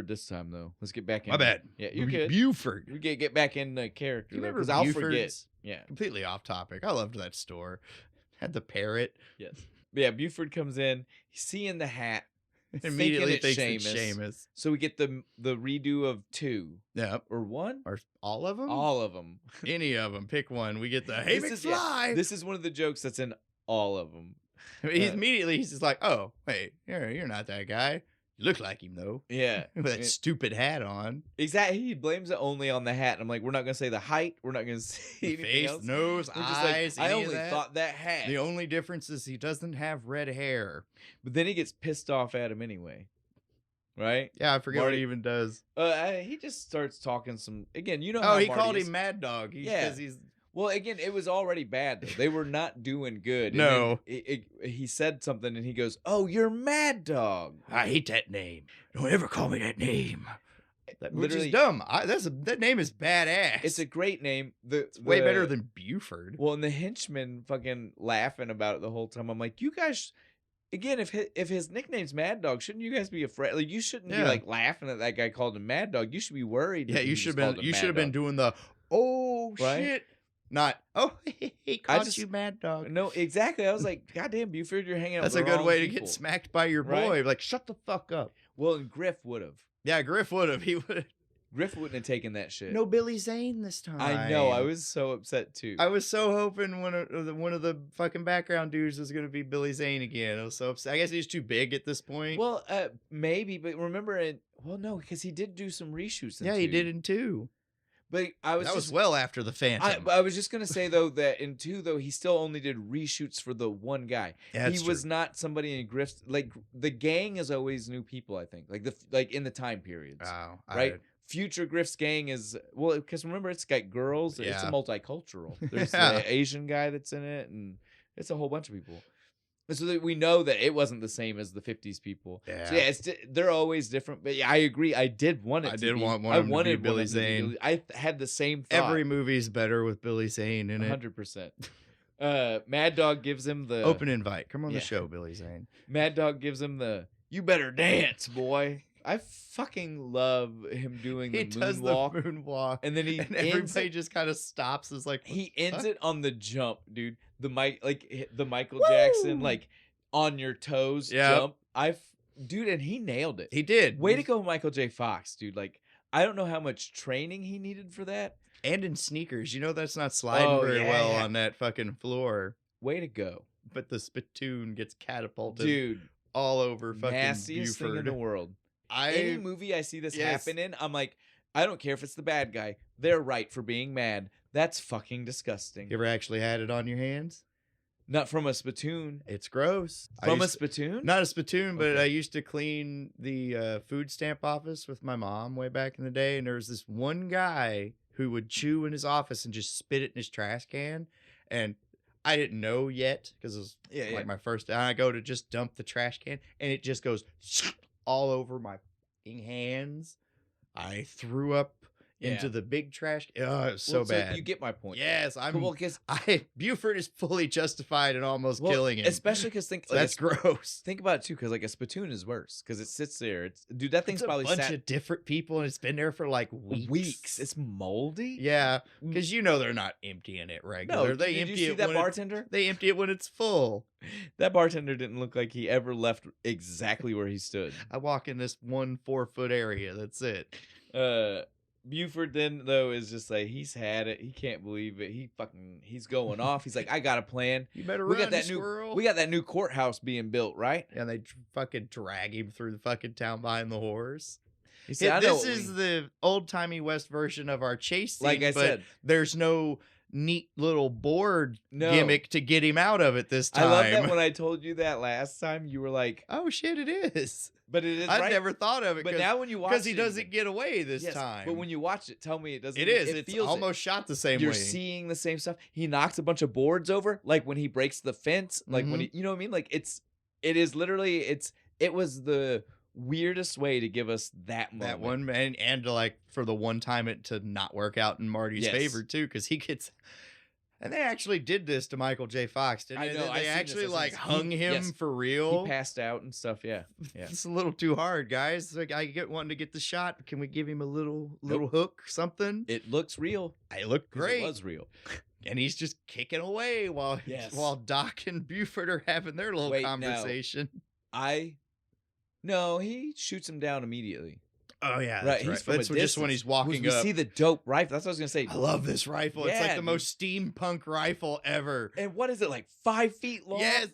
this time though. Let's get back in. My bad. Yeah, you're good. Buford. We get back in the character though, because I'll forget. Yeah, completely off topic. I loved that store. Had the parrot. Yes. But yeah, Buford comes in. He's seeing the hat. Immediately thinks it's Seamus. So we get the redo of 2. Yeah. Or 1? Or all of them? All of them. Any of them. Pick one. We get the Hey McFly. This is one of the jokes that's in all of them. He's just like, oh, wait, you're not that guy. You look like him, though. Yeah. With that stupid hat on. Exactly. He blames it only on the hat. And I'm like, we're not going to say the height. We're not going to say face, else. nose, eyes. Like, I only thought that hat. The only difference is he doesn't have red hair. But then he gets pissed off at him anyway. Right? Yeah, I forget what he even does. He just starts talking some... Again, you know how he called him Mad Dog. Because he's... Well, again, it was already bad, though. They were not doing good. No. He said something, and he goes, oh, you're Mad Dog. I hate that name. Don't ever call me that name. Which is dumb. That name is badass. It's a great name. It's way better than Buford. Well, and the henchmen fucking laughing about it the whole time. I'm like, you guys... Again, if his nickname's Mad Dog, shouldn't you guys be afraid? Like, you shouldn't be like laughing at that guy called him Mad Dog. You should be worried. Yeah, you should have been doing the shit. Not, he called you Mad Dog. No, exactly. I was like, goddamn, Buford, you're hanging out with the wrong That's a good way people. To get smacked by your boy. Like, shut the fuck up. Well, and Griff would have. Yeah, Griff would have. He would have. Griff wouldn't have taken that shit. No Billy Zane this time. I know. I was so upset, too. I was so hoping one of the fucking background dudes was going to be Billy Zane again. I was so upset. I guess he's too big at this point. Well, maybe. But remember, no, because he did do some reshoots in 2. He did in 2. But that was well after the Phantom. I was just gonna say though that in 2 though he still only did reshoots for the one guy. Yeah, he was not somebody in Griff's like the gang is always new people. I think like in the time periods. Oh, right. Future Griff's gang is because remember it's got girls. Yeah. It's a multicultural. There's the Asian guy that's in it, and it's a whole bunch of people. So that we know that it wasn't the same as the 50s people. Yeah, so yeah, they're always different. But yeah, I agree. I did want it. I wanted Billy Zane. I had the same thought. Every movie's better with Billy Zane in it. 100%. Mad Dog gives him the open invite. Come on the show, Billy Zane. Mad Dog gives him the you better dance, boy. I fucking love him doing the moonwalk. And then everybody just kind of stops. Is like he ends it on the jump, dude. The Michael Jackson, like on your toes jump. Dude, and he nailed it. He did. Way to go, Michael J. Fox, dude. Like, I don't know how much training he needed for that. And in sneakers, that's not sliding very well on that fucking floor. Way to go. But the spittoon gets catapulted, dude, all over fucking nastiest Buford. Thing in the world. Any movie I see this happen in, I'm like, I don't care if it's the bad guy. They're right for being mad. That's fucking disgusting. You ever actually had it on your hands? Not from a spittoon. It's gross. From a spittoon? Not a spittoon, but I used to clean the food stamp office with my mom way back in the day, and there was this one guy who would chew in his office and just spit it in his trash can, and I didn't know yet because it was my first time. I go to just dump the trash can, and it just goes all over my hands. I threw up into the big trash. Oh, it was so bad. You get my point. Yes, Buford is fully justified in almost killing him. Especially because that's gross. Think about it too, because like a spittoon is worse because it sits there. That thing's probably a bunch of different people, and it's been there for like weeks. It's moldy. Yeah, because they're not emptying it regular. No, did you see that bartender? They empty it when it's full. That bartender didn't look like he ever left exactly where he stood. I walk in this 1 4-foot area. That's it. Buford then though is just like he's had it. He can't believe it. He's going off. He's like, I got a plan. You better run, squirrel. We got that new courthouse being built, right? And they fucking drag him through the fucking town behind the horse. He said, this is the old timey West version of our chase scene. Like I said, there's no neat little board gimmick to get him out of it this time. I love that when I told you that last time, you were like, "Oh shit, it is." But it is. I've never thought of it. But now when you watch it, because he doesn't get away this time. But when you watch it, tell me it doesn't. It is. It's almost shot the same way. You're seeing the same stuff. He knocks a bunch of boards over, like when he breaks the fence, like when he, you know what I mean? Like it is literally it was the weirdest way to give us that moment. That one, and to like for the one time it to not work out in Marty's favor too, because he gets. And they actually did this to Michael J. Fox, didn't they? I know. They actually like hung him for real. He passed out and stuff. Yeah. It's a little too hard, guys. Like I wanting to get the shot. Can we give him a little hook, something? It looks real. It looked great. It was real. And he's just kicking away while Doc and Buford are having their little conversation. No, he shoots him down immediately. Oh, yeah. Right. He's from just when he's walking up. We see the dope rifle. That's what I was going to say. I love this rifle. It's like the most steampunk rifle ever. And what is it, like 5 feet long? Yes.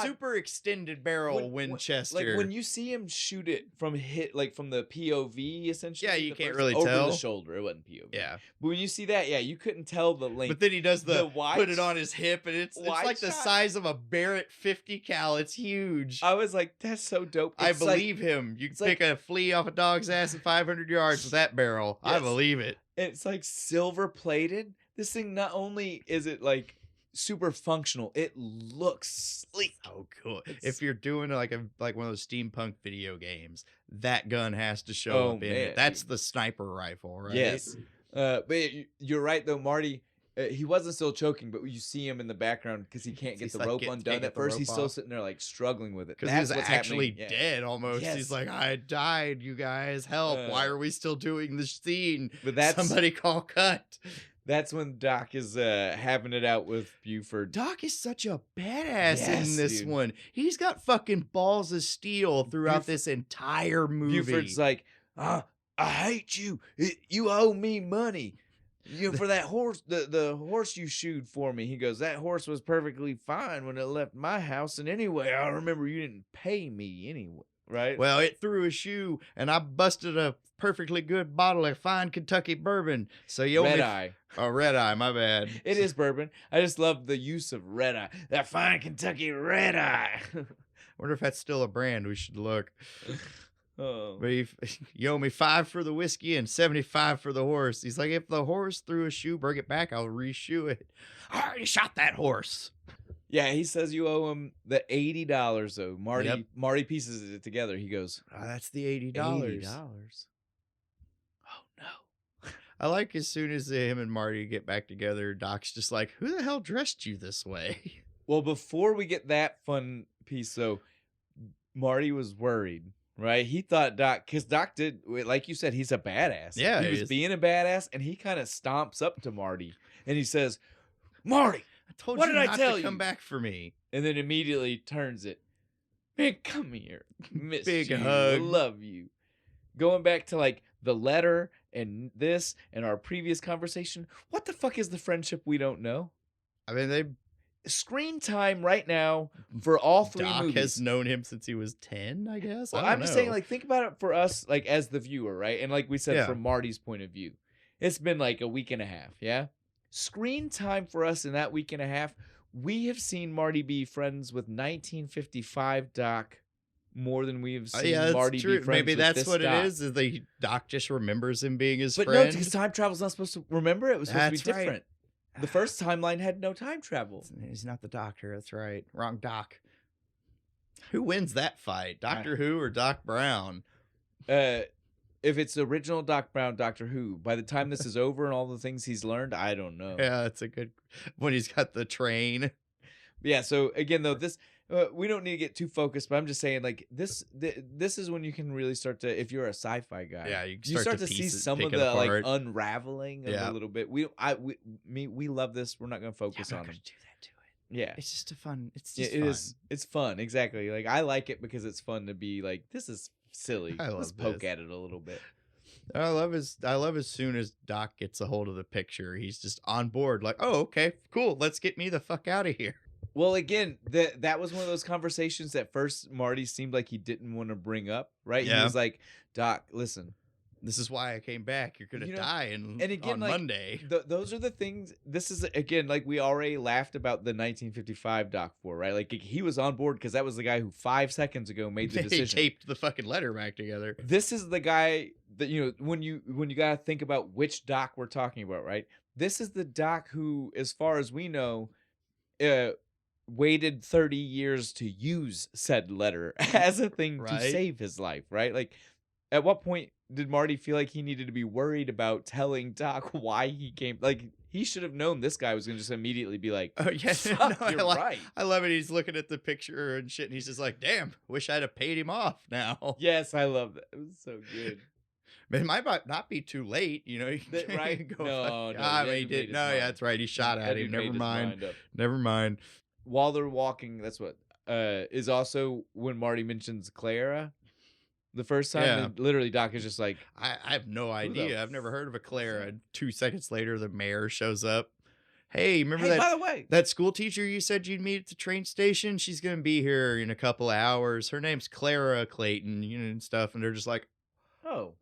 Super extended barrel Winchester. Like when you see him shoot it from the POV, essentially. Yeah, you can't really tell. Over the shoulder. It wasn't POV. Yeah. But when you see that, you couldn't tell the length. But then he does put it on his hip, and it's like the size of a Barrett 50 cal. It's huge. I was like, that's so dope. I believe him. You can pick a flea off a dog's ass at 500 yards with that barrel. Yes. I believe it. It's like silver plated. This thing, not only is it like super functional, it looks sleek. Oh, cool. If you're doing like one of those steampunk video games, that gun has to show up in it. That's the sniper rifle, right? Yes. But you're right though, Marty. He wasn't still choking, but you see him in the background because he can't get the rope undone. At first, he's still sitting there like struggling with it because he's actually dead almost. Yes. He's like, "I died, you guys, help! Why are we still doing this scene? But somebody call cut." That's when Doc is having it out with Buford. Doc is such a badass in this one. He's got fucking balls of steel throughout this entire movie. Buford's like, I hate you. You owe me money. For that horse, the horse you shoed for me. He goes, that horse was perfectly fine when it left my house. And anyway, I remember you didn't pay me anyway. Right? Well, it threw a shoe, and I busted a perfectly good bottle of fine Kentucky bourbon. So you owe me Red Eye. Oh, Red Eye, my bad. It is bourbon. I just love the use of Red Eye. That fine Kentucky Red Eye. Wonder if that's still a brand. We should look. Oh. But you owe me $5 for the whiskey and $75 for the horse. He's like, if the horse threw a shoe, bring it back. I'll reshoe it. I already shot that horse. Yeah, he says you owe him the $80 though. Marty pieces it together. He goes, "Oh, that's the $80." Oh no! I like as soon as him and Marty get back together, Doc's just like, "Who the hell dressed you this way?" Well, before we get that fun piece, though, Marty was worried, right? He thought because Doc did, like you said, he's a badass. Yeah, he was being a badass, and he kind of stomps up to Marty and he says, "Marty, what did I tell you? Come back for me." And then immediately turns it. Man, come here. Miss Big you. hug. Love you. Going back to like the letter and this and our previous conversation. What the fuck is the friendship we don't know? I mean, screen time right now for all three movies. Doc has known him since he was 10, I guess. Well, I'm just saying, like, think about it for us, like, as the viewer, right? And like we said, from Marty's point of view, it's been like a week and a half, yeah? Screen time for us in that week and a half, we have seen Marty be friends with 1955 Doc more than we have seen Marty be friends Maybe with that's this what Doc. it is the Doc just remembers him being his friend. But no, because time travel's not supposed to remember. It was supposed to be different. Right. The first timeline had no time travel. He's not the Doctor. That's right. Wrong Doc. Who wins that fight? Doctor Who or Doc Brown? If it's the original Doc Brown, Doctor Who, by the time this is over and all the things he's learned, I don't know. Yeah, that's a good... When he's got the train. Yeah, so again, though, this... we don't need to get too focused, but I'm just saying, like, this is when you can really start to, if you're a sci-fi guy, you start to see some of the like unraveling of a little bit. We love this. We're not going to focus on it. Do that to it. Yeah, it's just fun. It's just fun. It's fun. Exactly. Like, I like it because it's fun to be like, this is silly. Let's poke at it a little bit. I love as soon as Doc gets a hold of the picture, he's just on board. Like, oh, okay, cool. Let's get me the fuck out of here. Well, again, that was one of those conversations that first Marty seemed like he didn't want to bring up, right? Yeah. He was like, Doc, listen, This is why I came back. You're gonna die on like, Monday. Those are the things. This is again, like we already laughed about the 1955 Doc for, right? Like he was on board because that was the guy who 5 seconds ago made the decision. He taped the fucking letter back together. This is the guy that when you gotta think about which Doc we're talking about, right? This is the Doc who, as far as we know, waited 30 years to use said letter as a thing to save his life, right? Like, at what point did Marty feel like he needed to be worried about telling Doc why he came? Like, he should have known this guy was going to just immediately be like, "Oh yeah, you're right." I love it. He's looking at the picture and shit, and he's just like, "Damn, wish I'd have paid him off now." Yes, I love that. It was so good. But it might not be too late, right? No, he did. No, yeah, that's right. He shot at him. Never mind. While they're walking, that's what is also when Marty mentions Clara. The first time, and literally, Doc is just like, I have no idea. I've never heard of a Clara. 2 seconds later, the mayor shows up. Hey, remember that? By the way, that school teacher you said you'd meet at the train station? She's gonna be here in a couple of hours. Her name's Clara Clayton, and stuff. And they're just like, oh,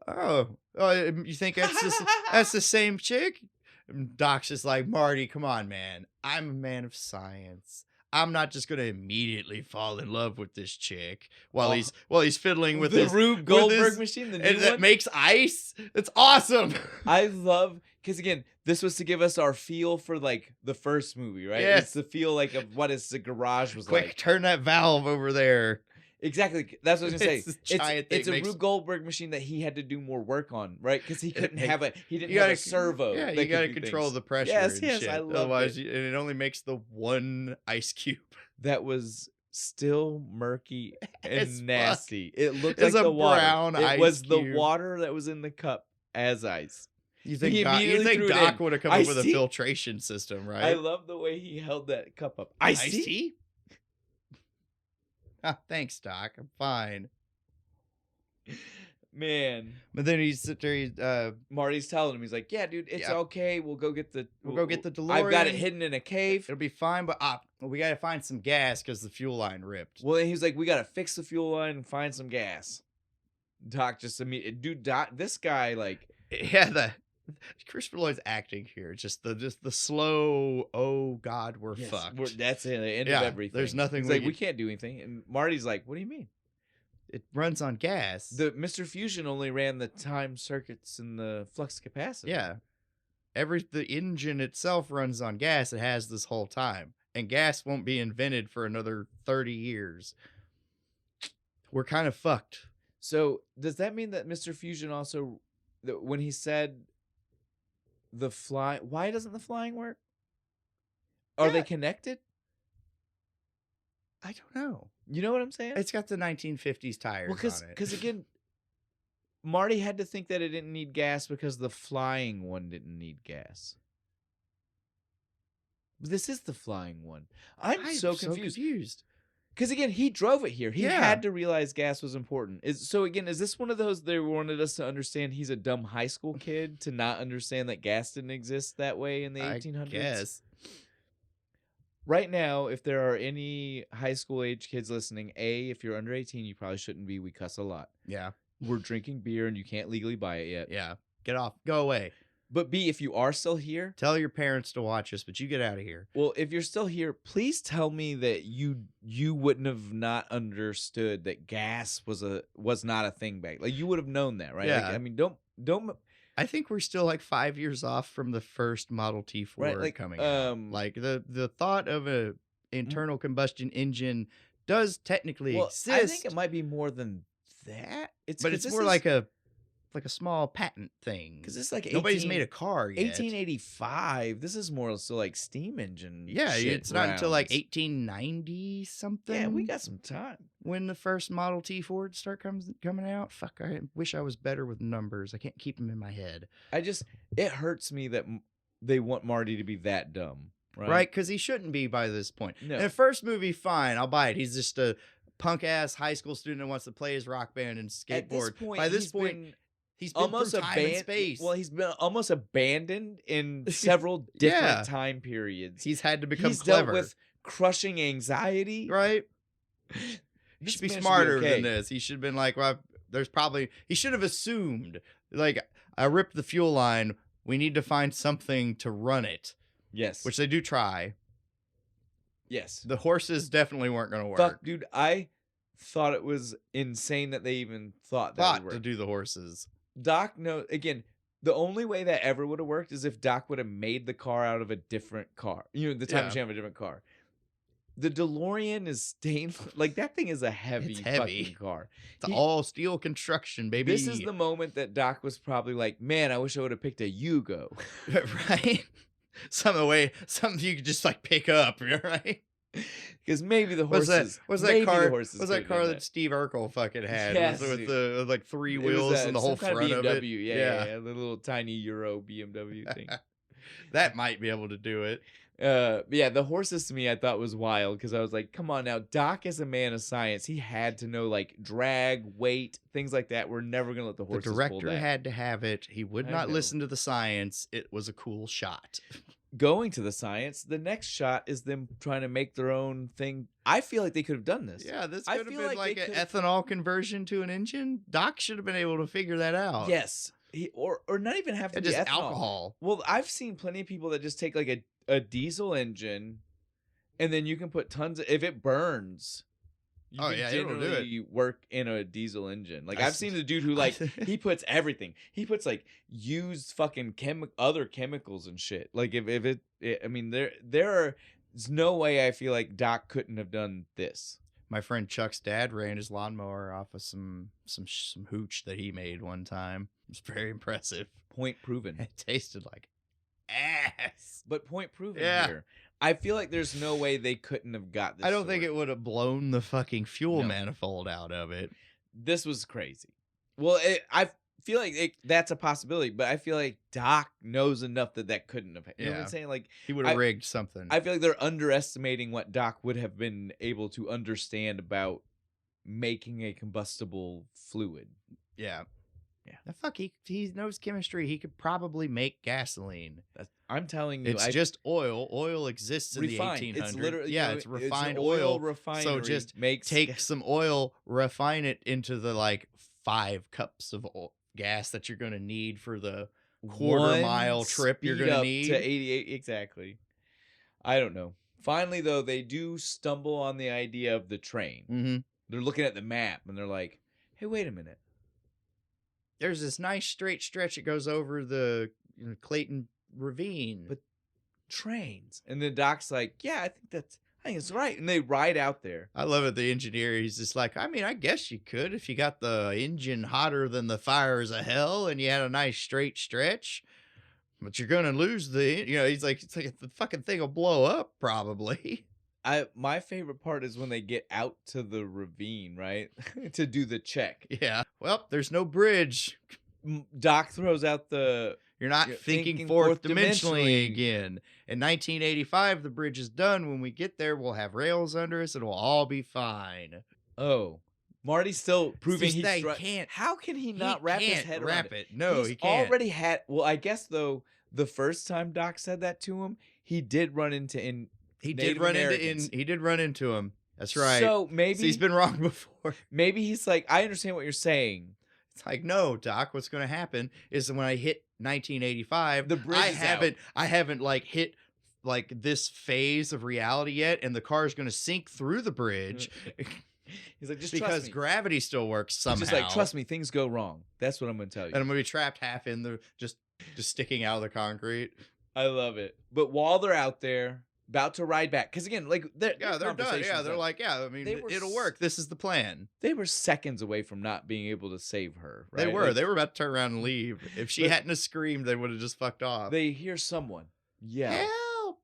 you think that's the same chick? And Doc's just like, Marty, come on, man. I'm a man of science. I'm not just gonna immediately fall in love with this chick while he's fiddling with the Rube Goldberg machine, the new one that makes ice. It's awesome. I love because again, this was to give us our feel for like the first movie, right? Yes. It's the feel like of what the garage was like. Quick, turn that valve over there. Exactly. That's what I was gonna say. It's a Rube Goldberg machine that he had to do more work on, right? Because he couldn't have a servo. Yeah, you got to control the pressure. Yes, shit. I love Otherwise, it only makes the one ice cube. That was still murky and nasty. It looked like the water. Brown ice it was cube. The water that was in the cup as ice. You think Doc would have come up with a filtration system, right? I love the way he held that cup up. Iced tea? Oh, thanks, Doc. I'm fine. Man. But then he's there. Marty's telling him, he's like, "Yeah, dude, it's okay. We'll go get the DeLorean. I've got it hidden in a cave. It'll be fine, but we got to find some gas because the fuel line ripped." Well, he's like, "We got to fix the fuel line and find some gas." Doc just immediately, Doc, this guy like, Christopher Lloyd's acting here, just the slow. Oh God, we're fucked. That's it. The end of everything. There's nothing. We can't do anything. And Marty's like, "What do you mean? It runs on gas. The Mr. Fusion only ran the time circuits and the flux capacitor." Yeah, the engine itself runs on gas. It has this whole time, and gas won't be invented for another 30 years. We're kind of fucked. So does that mean that Mr. Fusion also, when he said why doesn't the flying work? Are they connected? I don't know. You know what I'm saying? It's got the 1950s tires on it. Because again, Marty had to think that it didn't need gas because the flying one didn't need gas. This is the flying one. I'm so confused. Because again, he drove it here. He had to realize gas was important. Is this one of those they wanted us to understand he's a dumb high school kid to not understand that gas didn't exist that way in the 1800s? I guess. Right now, if there are any high school age kids listening, if you're under 18, you probably shouldn't be. We cuss a lot. Yeah. We're drinking beer and you can't legally buy it yet. Yeah. Get off. Go away. But B, if you are still here, tell your parents to watch us, but you get out of here. Well, if you're still here, please tell me that you wouldn't have not understood that gas was not a thing back. Like you would have known that, right? Yeah. Like, I mean, don't. I think we're still like 5 years off from the first Model T Ford coming out. Like the thought of a internal combustion engine does technically exist. I think it might be more than that. It's more like a small patent thing. Because it's like nobody's made a car yet. 1885. This is more so like steam engine. Yeah, it's not until like 1890 something. Yeah, we got some time. When the first Model T Ford start coming out. Fuck, I wish I was better with numbers. I can't keep them in my head. It hurts me that they want Marty to be that dumb. Right? Because he shouldn't be by this point. No. In the first movie, fine, I'll buy it. He's just a punk-ass high school student who wants to play his rock band and skateboard. By this point, he's been almost through time and space. Well, he's been almost abandoned in several different time periods. He's had to become clever. Dealt with crushing anxiety. Right? He should be smarter than this. He should have been like, well, he should have assumed Like, I ripped the fuel line. We need to find something to run it. Yes. Which they do try. Yes. The horses definitely weren't going to work. Fuck, dude. I thought it was insane that they even thought that would work. To do the horses. Doc knows, again, the only way that ever would have worked is if Doc would have made the car out of a different car. You know, the time machine of a different car. The DeLorean is stainless. Like, that thing is a heavy fucking car. It's all steel construction, baby. This is the moment that Doc was probably like, man, I wish I would have picked a Yugo. Right? Something you could just, like, pick up, right? Because maybe the horses. Was that car that Steve Urkel fucking had? Yes, with the like 3 wheels and the whole front of it. Yeah, the little tiny Euro BMW thing. That might be able to do it. Yeah, the horses to me I thought was wild because I was like, come on now, Doc is a man of science. He had to know like drag, weight, things like that. We're never gonna let the horses. The director had to have it. He would not listen to the science. It was a cool shot. Going to the science, the next shot is them trying to make their own thing. I feel like they could have done this. Yeah, this could have been like an ethanol conversion to an engine. Doc should have been able to figure that out. Yes. Or not even have to be just ethanol. Alcohol. Well, I've seen plenty of people that just take like a diesel engine and then you can put tons of, if it burns, you can generally work in a diesel engine. Like I've seen the dude who like he puts everything. He puts like used fucking other chemicals and shit. Like if it I mean there's no way I feel like Doc couldn't have done this. My friend Chuck's dad ran his lawnmower off of some hooch that he made one time. It was very impressive. Point proven. It tasted like ass. But point proven here. I feel like there's no way they couldn't have got this. I don't think it would have blown the fucking fuel manifold out of it. This was crazy. Well, I feel like that's a possibility, but I feel like Doc knows enough that couldn't have. You know what I'm saying? Like he would have rigged something. I feel like they're underestimating what Doc would have been able to understand about making a combustible fluid. Yeah. Yeah. The fuck, he knows chemistry. He could probably make gasoline. I'm telling you, it's just oil. Oil exists in refined. the 1800s. It's literally it's refined it's oil. Refinery so just take some oil, refine it into the like 5 cups of gas that you're going to need for the quarter-mile trip you're going to need to 88 exactly. I don't know. Finally, though, they do stumble on the idea of the train. Mm-hmm. They're looking at the map and they're like, "Hey, wait a minute." There's this nice straight stretch that goes over the Clayton Ravine. But trains. And the Doc's like, yeah, I think it's right. And they ride out there. I love it. The engineer, he's just like, I mean, I guess you could if you got the engine hotter than the fires of hell and you had a nice straight stretch. But you're going to lose he's like, it's like the fucking thing will blow up probably. My favorite part is when they get out to the ravine, right? to do the check. Yeah. Well, there's no bridge. Doc throws out you're not thinking fourth dimensionally again. In 1985, the bridge is done. When we get there, we'll have rails under us. It'll all be fine. Oh. Marty's still proving he can't. How can he not wrap his head around it? No, he can't. Already had. Well, I guess though the first time Doc said that to him, he did run into He did run into him. That's right. So maybe he's been wrong before. Maybe he's like, I understand what you're saying. It's like, no, Doc. What's going to happen is when I hit 1985, the bridge I haven't like hit like this phase of reality yet, and the car is going to sink through the bridge. He's like, just because trust me. Gravity still works somehow. He's just like, trust me, things go wrong. That's what I'm going to tell you. And I'm going to be trapped half in the just sticking out of the concrete. I love it. But while they're out there, about to ride back, because again, like they're done. Yeah, they're like, I mean, it'll work. This is the plan. They were seconds away from not being able to save her. Right? They were about to turn around and leave. If she hadn't have screamed, they would have just fucked off. They hear someone yell, "Help!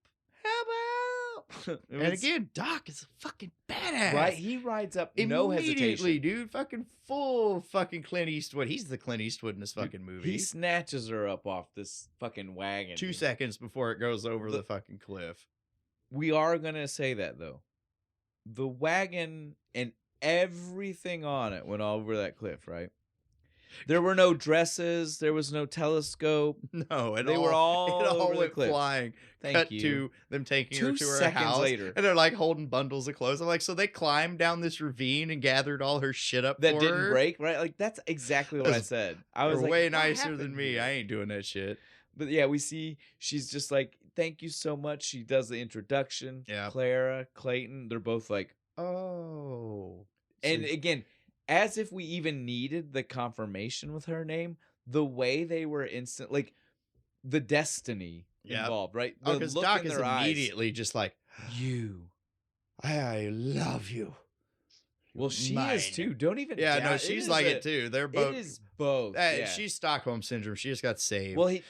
And again, Doc is a fucking badass. Right? He rides up, no hesitation, immediately, dude. Fucking full fucking Clint Eastwood. He's the Clint Eastwood in this fucking movie. He snatches her up off this fucking wagon. 2 seconds before it goes over the fucking cliff. We are going to say that, though. The wagon and everything on it went over that cliff, right? There were no dresses. There was no telescope. No, they were all it all over went the cliff. flying. Cut to them taking her to her 2 house later. and they're like holding bundles of clothes. I'm like, so they climbed down this ravine and gathered all her shit up that for didn't her? break, right? Like that's exactly what I said. I was like, way nicer than me. I ain't doing that shit. But yeah, we see she's just like, thank you so much. She does the introduction. Yeah. Clara, Clayton, they're both like, oh. And again, as if we even needed the confirmation with her name, the way they were instant, like the destiny involved, right? Because Doc is immediately just like, I love you. Well, she is too. Don't even. Yeah, no, she's like it too. They're both. It is both. She's Stockholm syndrome. She just got saved. Well, he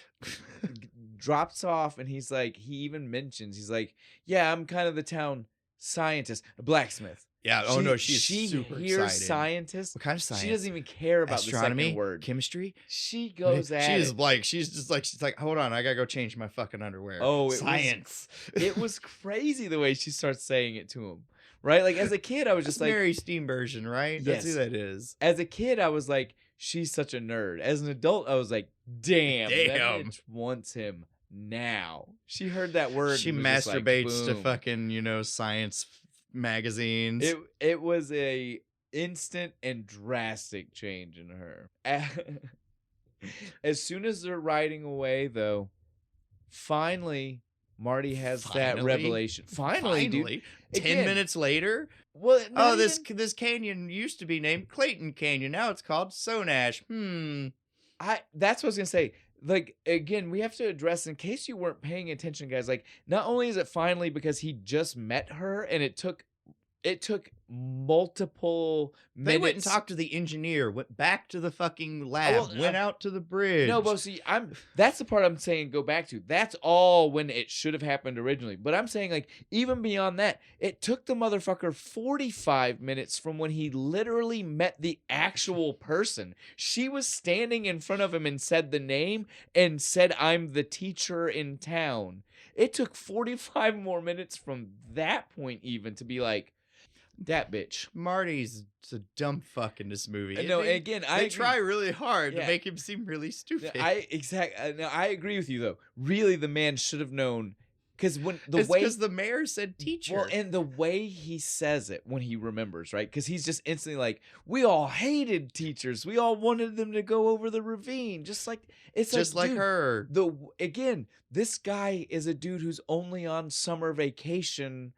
drops off, and he's like, he even mentions, he's like, yeah, I'm kind of the town scientist, a blacksmith. Yeah. Oh no, she's super hears excited. Scientist. What kind of science? She doesn't even care about astronomy, the second word. Chemistry. She goes at it. She's like, hold on, I gotta go change my fucking underwear. Oh, science. It was crazy the way she starts saying it to him. Right? Like as a kid, I was just like Mary Steenburgen, right? Yes. That's who that is. As a kid, I was like, she's such a nerd. As an adult, I was like, damn. That bitch wants him now. She heard that word. She masturbates to fucking, science magazines. It was a instant and drastic change in her. As soon as they're riding away, though, finally Marty has that revelation. Finally, dude. 10 minutes later. Well, this canyon used to be named Clayton Canyon. Now it's called Sonash. That's what I was gonna say. Like, again, we have to address, in case you weren't paying attention, guys, like, not only is it finally because he just met her and it took multiple minutes. They went and talked to the engineer, went back to the fucking lab, went out to the bridge. No, but see, that's the part I'm saying go back to. That's all when it should have happened originally. But I'm saying, like, even beyond that, it took the motherfucker 45 minutes from when he literally met the actual person. She was standing in front of him and said the name and said, I'm the teacher in town. It took 45 more minutes from that point even to be like, that bitch. Marty's a dumb fuck in this movie. No, again, they try really hard to make him seem really stupid. I agree with you though. Really, the man should have known, because the mayor said teacher. Well, and the way he says it when he remembers, right? Because he's just instantly like, we all hated teachers. We all wanted them to go over the ravine, just like dude, her. Again, this guy is a dude who's only on summer vacation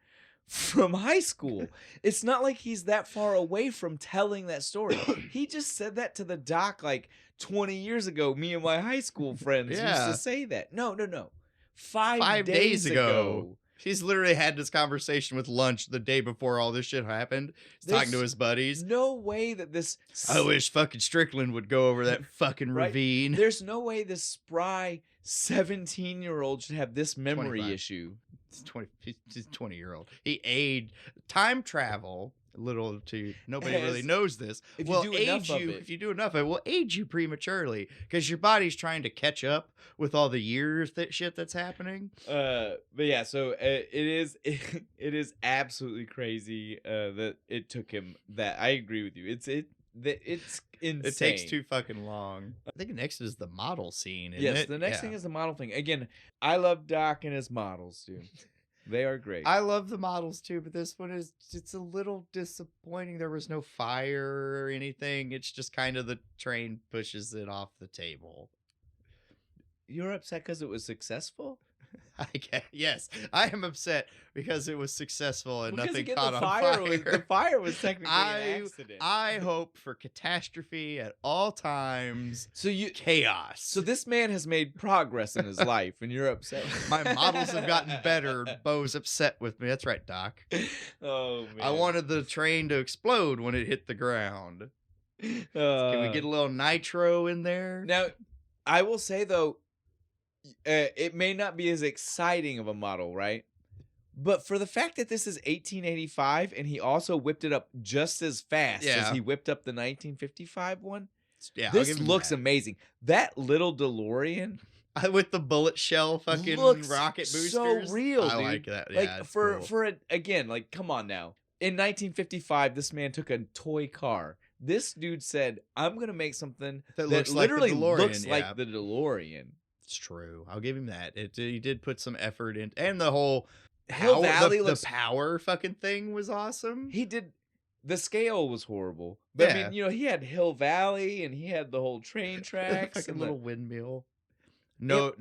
from high school. It's not like he's that far away from telling that story. He just said that to the doc like 20 years ago. Me and my high school friends used to say that. No. 5 days ago. He's literally had this conversation with Lunch the day before all this shit happened. He's talking to his buddies. No way that this... I wish fucking Strickland would go over that fucking ravine. There's no way this spry 17-year-old should have this memory 25. issue. He's a 20-year-old. He aged. Time travel, nobody really knows this. If you do enough of it, will age you prematurely because your body's trying to catch up with all the years shit that's happening. But yeah, so it is absolutely crazy that it took him that. I agree with you. It's insane. It takes too fucking long. I think next is the model scene. Isn't it? The next thing is the model thing. Again, I love Doc and his models, dude. They are great. I love the models too, but this one it's a little disappointing. There was no fire or anything. It's just kind of the train pushes it off the table. You're upset because it was successful? Yes, I am upset because it was successful and nothing caught on fire. The fire was technically an accident. I hope for catastrophe at all times. Chaos. So this man has made progress in his life, and you're upset. My models have gotten better. Bo's upset with me. That's right, Doc. Oh man! I wanted the train to explode when it hit the ground. Can we get a little nitro in there? Now, I will say though, it may not be as exciting of a model, right? But for the fact that this is 1885 and he also whipped it up just as fast as he whipped up the 1955 one, this looks amazing. That little DeLorean with the bullet shell fucking rocket boosters, so real, dude. I like that. Yeah, like for it again, like come on now. In 1955, this man took a toy car, This dude said, I'm going to make something that literally looks like the DeLorean. It's true. I'll give him that. He did put some effort in. And the whole Hill Valley the power fucking thing was awesome. He did. The scale was horrible. But I mean, he had Hill Valley and he had the whole train tracks. Fucking and little windmill. No,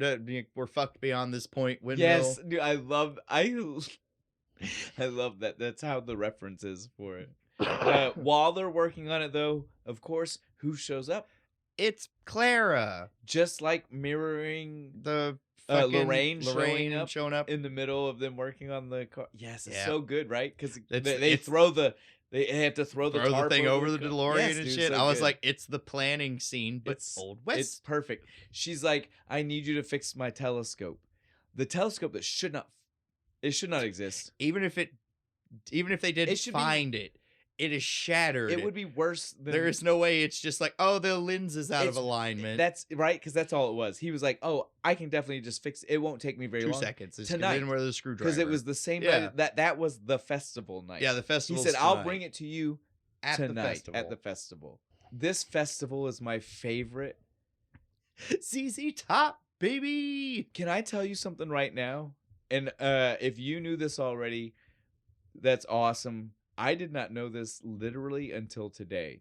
we're fucked beyond this point. Windmill. Yes, dude, I love that. That's how the reference is for it. While they're working on it, though, of course, who shows up? It's Clara. Just like mirroring the Lorraine showing up in the middle of them working on the car. Yes, it's so good, right? Because they throw the. They have to throw the thing over the DeLorean and shit. So I was like, it's the planning scene, but it's Old West. It's perfect. She's like, I need you to fix my telescope. The telescope that should not exist. Even if they did find it, it is shattered. It would be worse than... There is no way it's just like, oh, the lens is out of alignment. That's right, because that's all it was. He was like, oh, I can definitely just fix it. It won't take me very long. 2 seconds. Tonight. Where the screwdriver. Because it was the same night. That was the festival night. Yeah, the festival. He said, I'll bring it to you tonight at the festival. This festival is my favorite. ZZ Top, baby! Can I tell you something right now? And if you knew this already, that's awesome. I did not know this literally until today.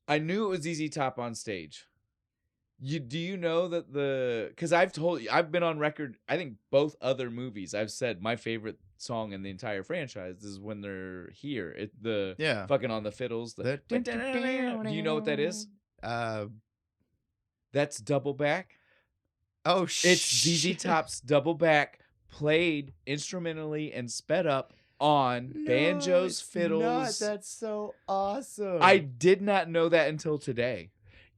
I knew it was ZZ Top on stage. Do you know that because I've told you, I've been on record, I think both other movies, I've said my favorite song in the entire franchise is when they're here. Fucking on the fiddles. Do you know what that is? That's Double Back. Oh, shit. It's ZZ Top's Double Back played instrumentally and sped up on banjos, fiddles. That's so awesome. I did not know that until today.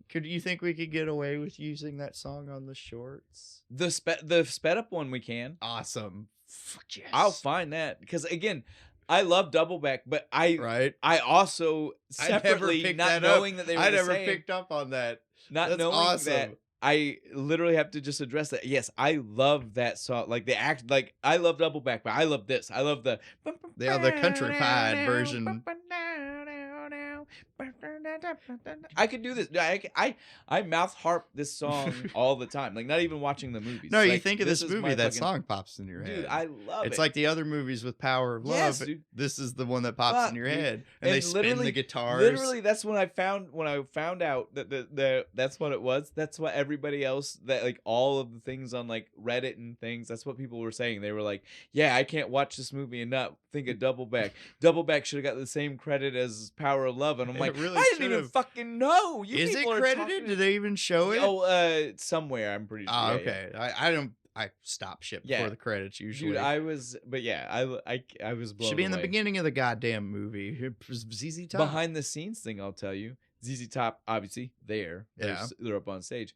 Could you think we could get away with using that song on the shorts? The sped up one we can. Awesome. Fuck yes. I'll find that because again, I love Double Back, but I also separately not knowing that they were. I never picked up on that. Not knowing that. I literally have to just address that. Yes, I love that song. Like I love Double Back, but I love this. I love the countrified version. I could do this. I mouth harp this song all the time. Like not even watching the movies. No, you think of this movie, that song pops in your head. Dude, I love it. It's like the other movies with Power of Love. Yes, dude. This is the one that pops in your head, and they spin the guitars. Literally, that's when I found out that that's what it was. That's what everybody else like all of the things on like Reddit and things. That's what people were saying. They were like, "Yeah, I can't watch this movie and not think of Double Back. Double Back should have got the same credit as Power of Love." And I'm like, really I didn't even fucking know. Is it credited? Did they even show it? Oh, somewhere. I'm pretty sure. Oh, okay. Yeah. I stop shit before the credits usually. Dude, I was blown Should be in the beginning of the goddamn movie. It was ZZ Top. Behind the scenes thing, I'll tell you. ZZ Top, obviously, they're up on stage.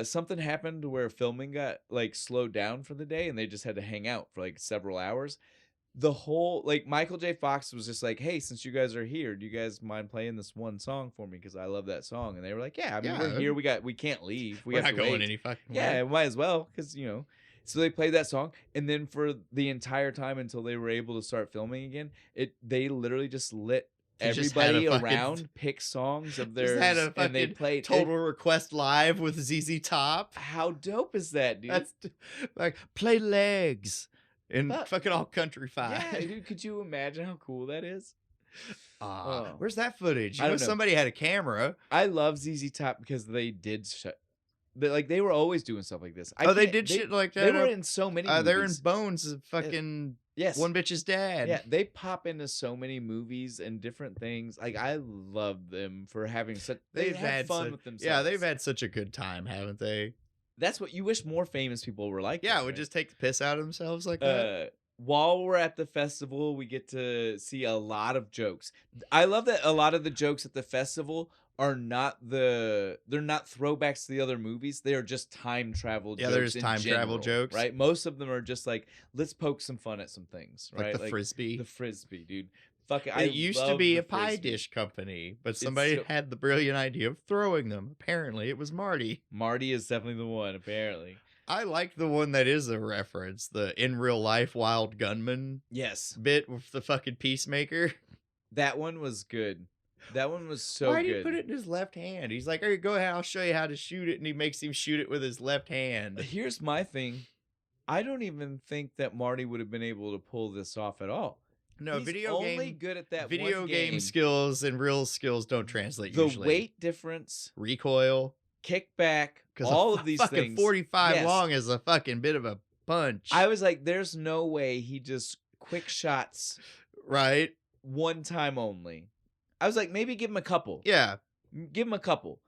Something happened where filming got like slowed down for the day, and they just had to hang out for like several hours. The whole like Michael J. Fox was just like, hey, since you guys are here, do you guys mind playing this one song for me because I love that song? And they were like, yeah, I mean we're here, we can't leave, we're not going any fucking way. Might as well because so they played that song, and then for the entire time until they were able to start filming again, they literally just lit everybody around pick songs of theirs, and they played Total Request Live with ZZ Top. How dope is that, dude? That's like play legs. And fucking all countrified. Yeah, dude, could you imagine how cool that is? Where's that footage? Somebody had a camera. I love ZZ Top because they did they were always doing stuff like this. They did shit like that. They were in so many movies. They're in Bones, fucking One Bitch's Dad. Yeah, they pop into so many movies and different things. Like I love them for having such. They've had fun with themselves. Yeah, they've had such a good time, haven't they? That's what you wish more famous people were like. Yeah, would just take the piss out of themselves like that. While we're at the festival, we get to see a lot of jokes. I love that a lot of the jokes at the festival are they're not throwbacks to the other movies. They are just time travel jokes. Yeah, there's time travel jokes. Right? Most of them are just like, let's poke some fun at some things. Right? Like the Frisbee. The Frisbee, dude. It used to be a pie dish company, but somebody had the brilliant idea of throwing them. Apparently, it was Marty. Marty is definitely the one, apparently. I like the one that is a reference, the in real life Wild Gunman bit with the fucking Peacemaker. That one was good. That one was so Why good. Why did he put it in his left hand? He's like, "Hey, go ahead. I'll show you how to shoot it." And he makes him shoot it with his left hand. Here's my thing. I don't even think that Marty would have been able to pull this off at all. No, He's only good at that video one game game. Skills and real skills don't translate the usually. Weight difference, recoil, kickback, all of these fucking things. 45 long is a fucking bit of a punch. I was like, there's no way he just quick shots right one time only. I was like, maybe give him a couple. Yeah. Give him a couple.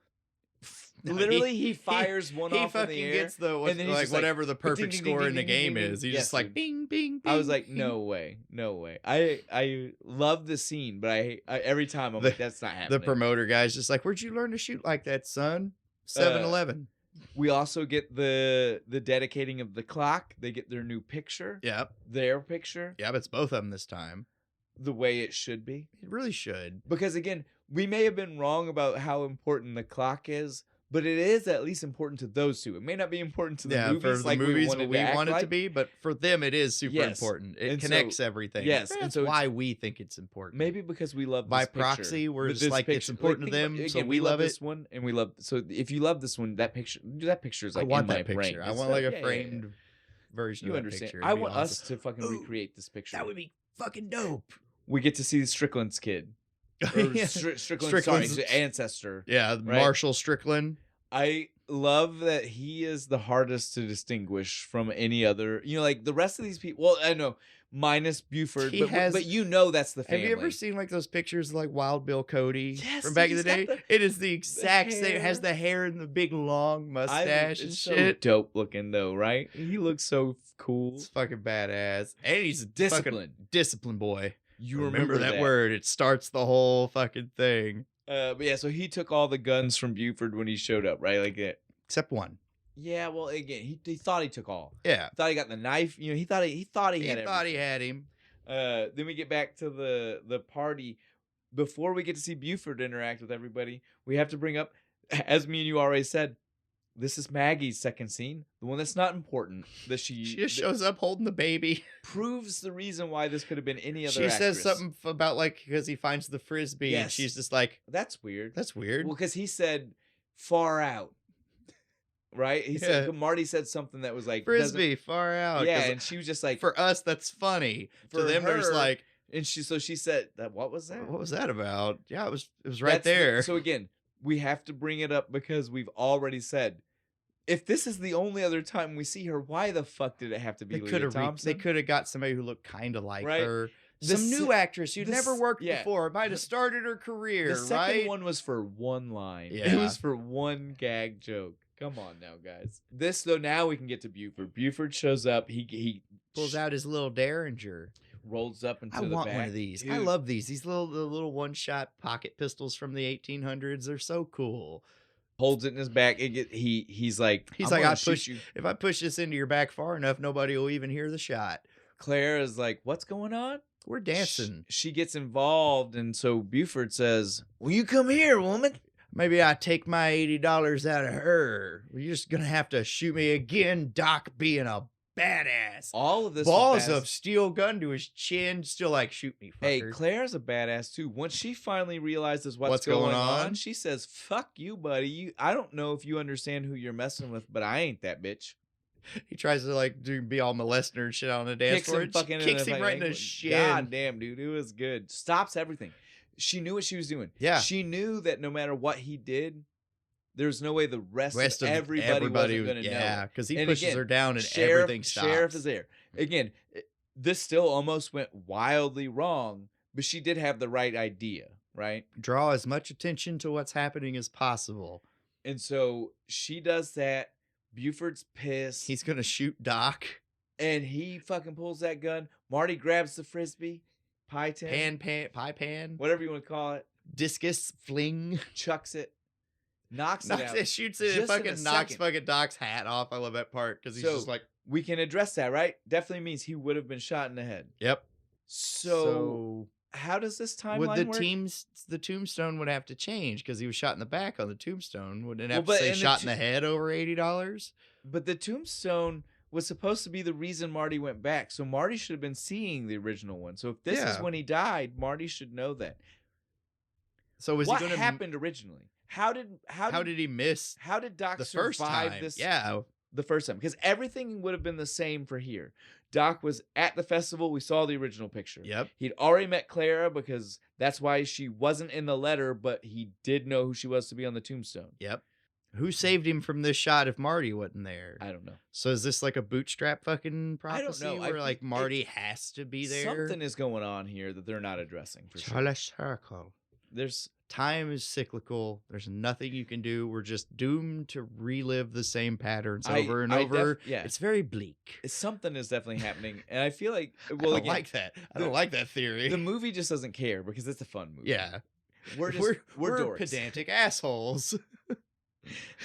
Literally, he fires one off in the air. He gets the whatever the perfect score in the game is. He's just like bing, bing, bing. I was like, no way. I love the scene, but I every time I'm like, that's not happening. The promoter guy's just like, where'd you learn to shoot like that, son? 7-Eleven. We also get the dedicating of the clock. They get their new picture. Yep. Their picture. Yep, it's both of them this time. The way it should be. It really should. Because again, we may have been wrong about how important the clock is, but it is at least important to those two. It may not be important to the movies for like the movies we want it to be, but for them it is super important. It connects everything. Yes, that's why we think it's important. Maybe because we love this by proxy, we're just like it's important to them, so we love this one, and we love. So if you love this one, that picture is like I want in my that picture. brain. I want like a framed version. You of understand? Picture. I want us to fucking recreate this picture. That would be fucking dope. We get to see Strickland's kid. Or Strickland's ancestor. Yeah, right? Marshall Strickland. I love that he is the hardest to distinguish from any other. You know, like the rest of these people. Well, I know, minus Buford, but you know that's the family. Have you ever seen like those pictures of like Wild Bill Cody from back in the day? It is the exact same. It has the hair and the big long mustache and shit. So dope looking though, right? He looks so cool. It's fucking badass, and he's a disciplined boy. You remember that word? It starts the whole fucking thing. But yeah, so he took all the guns from Buford when he showed up, right? Like it, except one. Yeah, well, again, he thought he took all. Yeah, thought he got the knife. You know, he thought he had him. Then we get back to the party. Before we get to see Buford interact with everybody, we have to bring up, as me and you already said, this is Maggie's second scene, the one that's not important. That she just shows up holding the baby. Proves the reason why this could have been any other. She says something about like because he finds the frisbee, yes. And she's just like, "That's weird." That's weird. Well, because he said far out, right? He said Marty said something that was like frisbee far out. Yeah, and she was just like, for us, that's funny. For them, there's like, and she said that. What was that? What was that about? Yeah, it was right there. So again. We have to bring it up because we've already said, if this is the only other time we see her, why the fuck did it have to be Leah Thompson? They could have got somebody who looked kind of like her. Some new actress who'd never worked before. Might have started her career, The second one was for one line. Yeah. It was for one gag joke. Come on now, guys. This, though, now we can get to Buford. Buford shows up. He pulls out his little Derringer. Rolls up into the back. I want one of these. Dude. I love these. These little one-shot pocket pistols from the 1800s. They're so cool. Holds it in his back. He's like, if I push this into your back far enough, nobody will even hear the shot. Claire is like, what's going on? We're dancing. She gets involved, and so Buford says, "Will you come here, woman?" Maybe I take my $80 out of her. You're just gonna have to shoot me again, Doc, being a badass. All of this balls of steel gun to his chin, still like, shoot me, fucker. Hey, Claire's a badass too. Once she finally realizes what's going on, she says, "Fuck you, buddy. I don't know if you understand who you're messing with, but I ain't that bitch." He tries to like be all molesting her and shit on the dance floor. Kicks him right in the shin. God damn, dude, it was good. Stops everything. She knew what she was doing. Yeah, she knew that no matter what he did, there's no way the rest of everybody wasn't going to know. Yeah, because he pushes her down and everything stops. Sheriff is there. Again, this still almost went wildly wrong, but she did have the right idea, right? Draw as much attention to what's happening as possible. And so she does that. Buford's pissed. He's going to shoot Doc. And he fucking pulls that gun. Marty grabs the frisbee. Pie pan. Whatever you want to call it. Discus fling. Chucks it. Knocks it out. Shoots it and fucking knocks fucking Doc's hat off. I love that part because he's just like. We can address that, right? Definitely means he would have been shot in the head. Yep. So how does this timeline work? The tombstone would have to change because he was shot in the back on the tombstone. Wouldn't it have to say shot in the head over $80? But the tombstone was supposed to be the reason Marty went back. So Marty should have been seeing the original one. So if this is when he died, Marty should know that. So was what he going to happened originally? How did he miss? How did Doc the survive first time? this? Yeah, the first time, because everything would have been the same for here. Doc was at the festival. We saw the original picture. Yep. He'd already met Clara because that's why she wasn't in the letter, but he did know who she was to be on the tombstone. Yep. Who saved him from this shot if Marty wasn't there? I don't know. So is this like a bootstrap fucking prophecy? I don't know. Where like Marty has to be there? Something is going on here that they're not addressing for sure. Circle. There's time is cyclical. There's nothing you can do. We're just doomed to relive the same patterns over and over. It's very bleak. Something is definitely happening, and I feel like I don't like that. I don't like that theory. The movie just doesn't care because it's a fun movie. Yeah, we're dorks. Pedantic assholes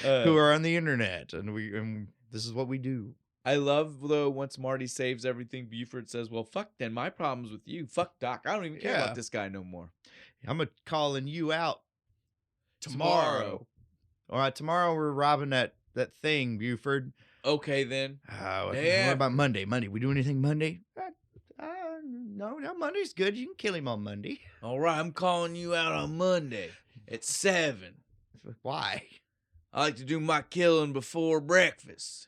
who are on the internet, and this is what we do. I love, though, once Marty saves everything, Buford says, well, fuck then, my problem's with you. Fuck Doc. I don't even care about this guy no more. I'm calling you out tomorrow. All right, tomorrow we're robbing that thing, Buford. Okay, then. What about Monday? We do anything Monday? No, Monday's good. You can kill him on Monday. All right, I'm calling you out on Monday at 7. Why? I like to do my killing before breakfast.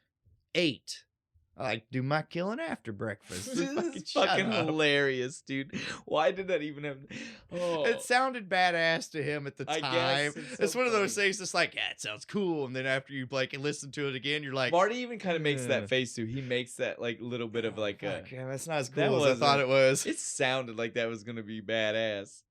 8. I like to do my killing after breakfast. It's fucking hilarious, dude. Why did that even happen? Oh. It sounded badass to him at the time. I guess it's one of those things that's like, yeah, it sounds cool. And then after you like listen to it again, you're like, Marty even kind of makes that face too. He makes that like little bit of like yeah, that's not as cool as I thought it was. It sounded like that was gonna be badass.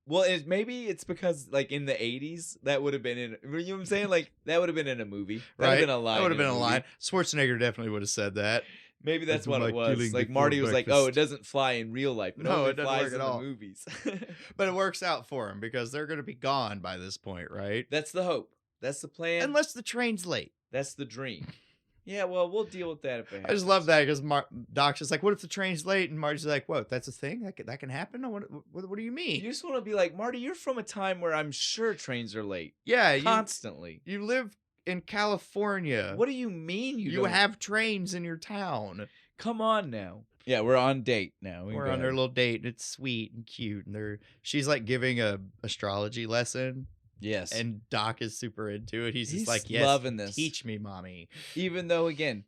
Well, maybe it's because, like, in the 80s, that would have been in... You know what I'm saying? Like, that would have been in a movie. That would have been a line. That would have been a line. Schwarzenegger definitely would have said that. Maybe that's what it was. Like, Marty was like, oh, it doesn't fly in real life. No, it doesn't work at all. In the movies. But it works out for him because they're going to be gone by this point, right? That's the hope. That's the plan. Unless the train's late. That's the dream. Yeah, well, we'll deal with that if it happens. I just love that because Doc's just like, what if the train's late? And Marty's like, what, that's a thing? That can happen? What do you mean? You just want to be like, Marty, you're from a time where I'm sure trains are late. Yeah. Constantly. You live in California. What do you mean you have trains in your town? Come on now. Yeah, we're on date now. We're on our little date. It's sweet and cute. And she's like giving a astrology lesson. Yes. And Doc is super into it. He's just like, yes, loving this. Teach me, mommy. Even though, again,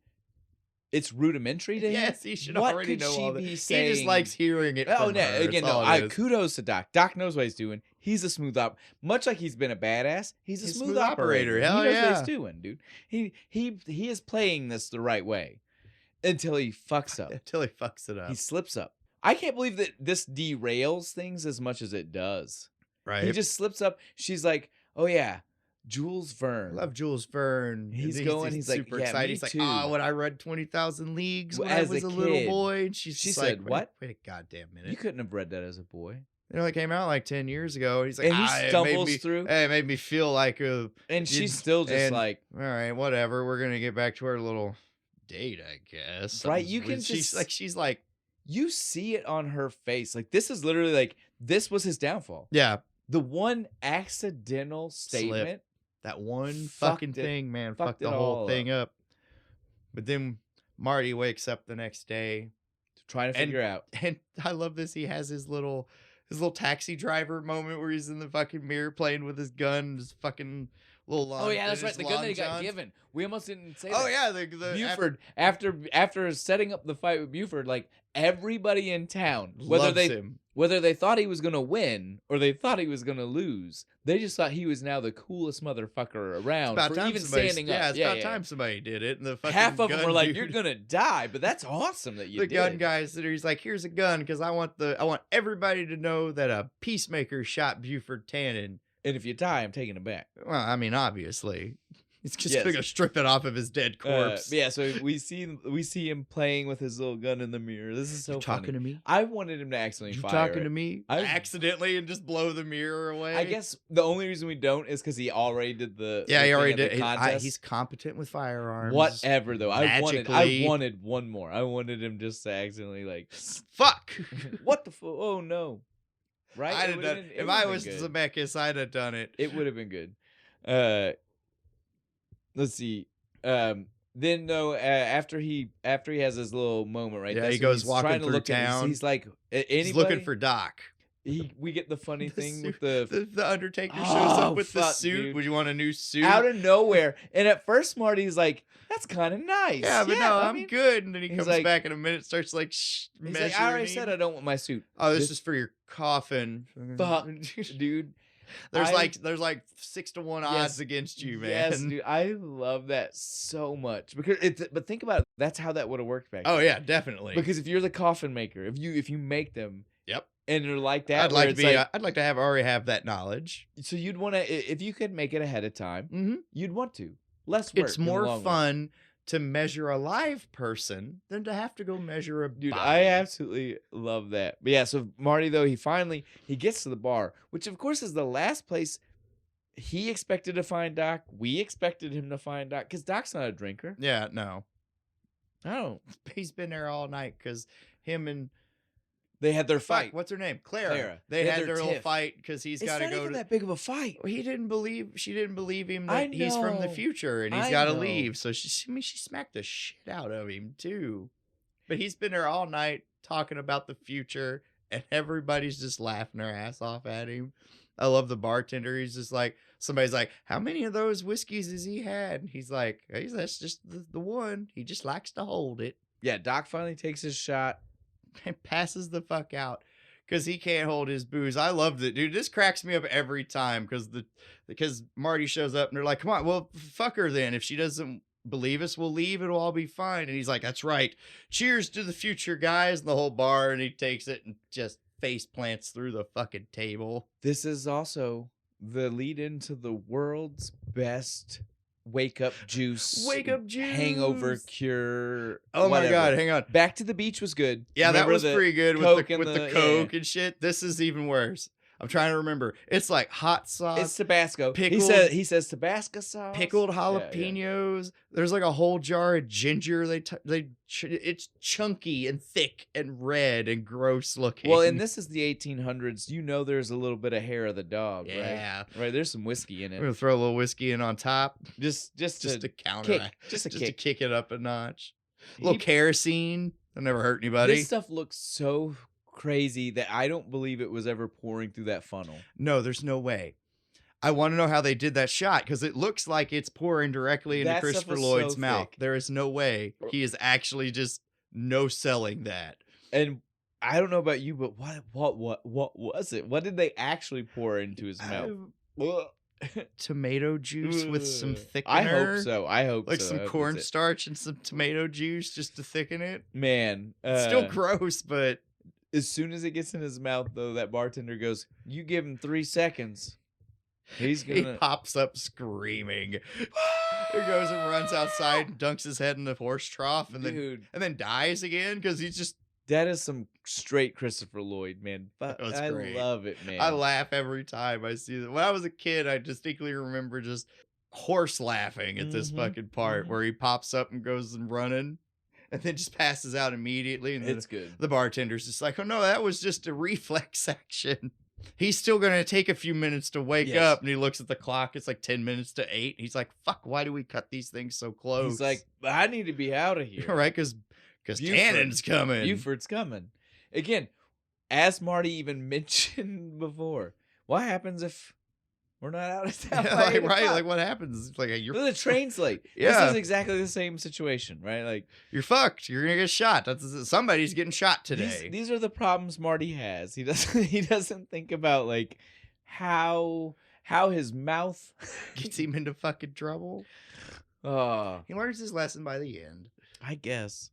it's rudimentary to him. Yes, he should already know all that. He just likes hearing it. Oh, no. Again, no. Kudos to Doc. Doc knows what he's doing. He's a smooth operator. Much like he's been a badass, he's a smooth operator. Hell he knows what he's doing, dude. He is playing this the right way until he fucks up. Until he fucks it up. He slips up. I can't believe that this derails things as much as it does. Right. He just slips up. She's like, oh, yeah, Jules Verne. I love Jules Verne. He's like, super excited. He's like, oh, when I read 20,000 Leagues when I was a little boy. And she said, like, what? Wait a goddamn minute. You couldn't have read that as a boy. You know, it came out like 10 years ago. He's like, and he stumbles through. It made me feel like a... And she's still just like... All right, whatever. We're going to get back to our little date, I guess. Right, you can just... She's like... You see it on her face. Like, this is literally like... This was his downfall. Yeah. The one accidental statement. That one fucking thing, man. Fucked the whole thing up. But then Marty wakes up the next day. Trying to figure out. And I love this. He has his little taxi driver moment where he's in the fucking mirror playing with his gun. His fucking little long... Oh, yeah, that's right. The gun that he got given. We almost didn't say that. Oh, yeah. Buford, after setting up the fight with Buford, like, everybody in town, whether they thought he was going to win or they thought he was going to lose, they just thought he was now the coolest motherfucker around for even standing up. Yeah, it's about time somebody did it. And the fucking half of them were like, you're going to die, but that's awesome that you did. The gun guys, he's like, here's a gun because I want everybody to know that a peacemaker shot Buford Tannen. And if you die, I'm taking it back. Well, I mean, obviously. He's just gonna strip it off of his dead corpse. Yeah, so we see him playing with his little gun in the mirror. This is so funny. Talking to me? I wanted him to accidentally fire talking to me? Accidentally and just blow the mirror away? I guess the only reason we don't is because he already did the... Yeah, he already did. He's competent with firearms. Whatever, though. I wanted one more. I wanted him just to accidentally, like... Fuck! What the fuck? Oh, no. Right? If I was Zemeckis, I'd have done it. It would have been good. Let's see. Then though, after he has his little moment, right? Yeah, he goes walking through town. He's like, anybody? He's looking for Doc. we get the funny thing suit, with the Undertaker shows up with the suit. Dude. Would you want a new suit? Out of nowhere. And at first Marty's like, that's kind of nice. Yeah, but no, I'm good. And then he comes back in a minute, starts like he's like, I already said I don't want my suit. Oh, this is for your coffin. Fuck, dude. There's like 6-1 odds against you, man. Yes, dude. I love that so much because but think about it. That's how that would have worked back then. Oh yeah, definitely. Because if you're the coffin maker, if you make them, yep, and they're like that, I'd like to already have that knowledge. So you'd want to, if you could make it ahead of time, you'd want to. Less work. It's more fun to measure a live person than to have to go measure a dude. body. I absolutely love that. But yeah, so Marty though he gets to the bar, which of course is the last place he expected to find Doc. We expected him to find Doc because Doc's not a drinker. Yeah, no. Oh, he's been there all night because him and they had their fight. What's her name? Clara. They had their little fight because he's got to go. It's not even that big of a fight. She didn't believe him that he's from the future and he's got to leave. So she smacked the shit out of him too. But he's been there all night talking about the future and everybody's just laughing their ass off at him. I love the bartender. He's just like, somebody's like, how many of those whiskeys has he had? And he's like, hey, that's just the one. He just likes to hold it. Yeah, Doc finally takes his shot. And passes the fuck out because he can't hold his booze. I loved it, dude. This cracks me up every time because Marty shows up and they're like, come on, well, fuck her then. If she doesn't believe us, we'll leave. It'll all be fine. And he's like, that's right. Cheers to the future, guys. And the whole bar, and he takes it and just face plants through the fucking table. This is also the lead into the world's best wake up juice hangover cure. Oh my god, hang on. Back to the Beach was good. Yeah, that was pretty good with the Coke and shit. This is even worse. I'm trying to remember. It's like hot sauce. It's Tabasco. Pickled, he says Tabasco sauce. Pickled jalapenos. Yeah. There's like a whole jar of ginger. It's chunky and thick and red and gross looking. Well, and this is the 1800s. You know, there's a little bit of hair of the dog, right? There's some whiskey in it. We're gonna throw a little whiskey in on top, just to counteract, just to kick it up a notch. A little kerosene. That never hurt anybody. This stuff looks so crazy that I don't believe it was ever pouring through that funnel. No, there's no way. I want to know how they did that shot because it looks like it's pouring directly into Christopher Lloyd's mouth. There is no way he is actually just no-selling that. And I don't know about you, but what was it? What did they actually pour into his mouth? Tomato juice with some thickener. I hope so. Like some cornstarch and some tomato juice just to thicken it. Man, it's still gross, but as soon as it gets in his mouth, though, that bartender goes, "You give him 3 seconds." He pops up screaming. He goes and runs outside and dunks his head in the horse trough and then dies again because he's just. That is some straight Christopher Lloyd, man. That was great. I love it, man. I laugh every time I see that. When I was a kid, I distinctly remember just horse laughing at this fucking part where he pops up and goes and running. And then just passes out immediately. And it's good. The bartender's just like, oh no, that was just a reflex action. He's still going to take a few minutes to wake up. And he looks at the clock. It's like 10 minutes to 8. He's like, fuck, why do we cut these things so close? He's like, I need to be out of here. Right? Because Tannen's coming. Buford's coming. Again, as Marty even mentioned before, what happens if we're not out of town? Right? Like, what happens? It's like the train's late. This is exactly the same situation, right? Like, you're fucked. You're gonna get shot. Somebody's getting shot today. These are the problems Marty has. He doesn't think about like how his mouth gets him into fucking trouble. He learns his lesson by the end, I guess.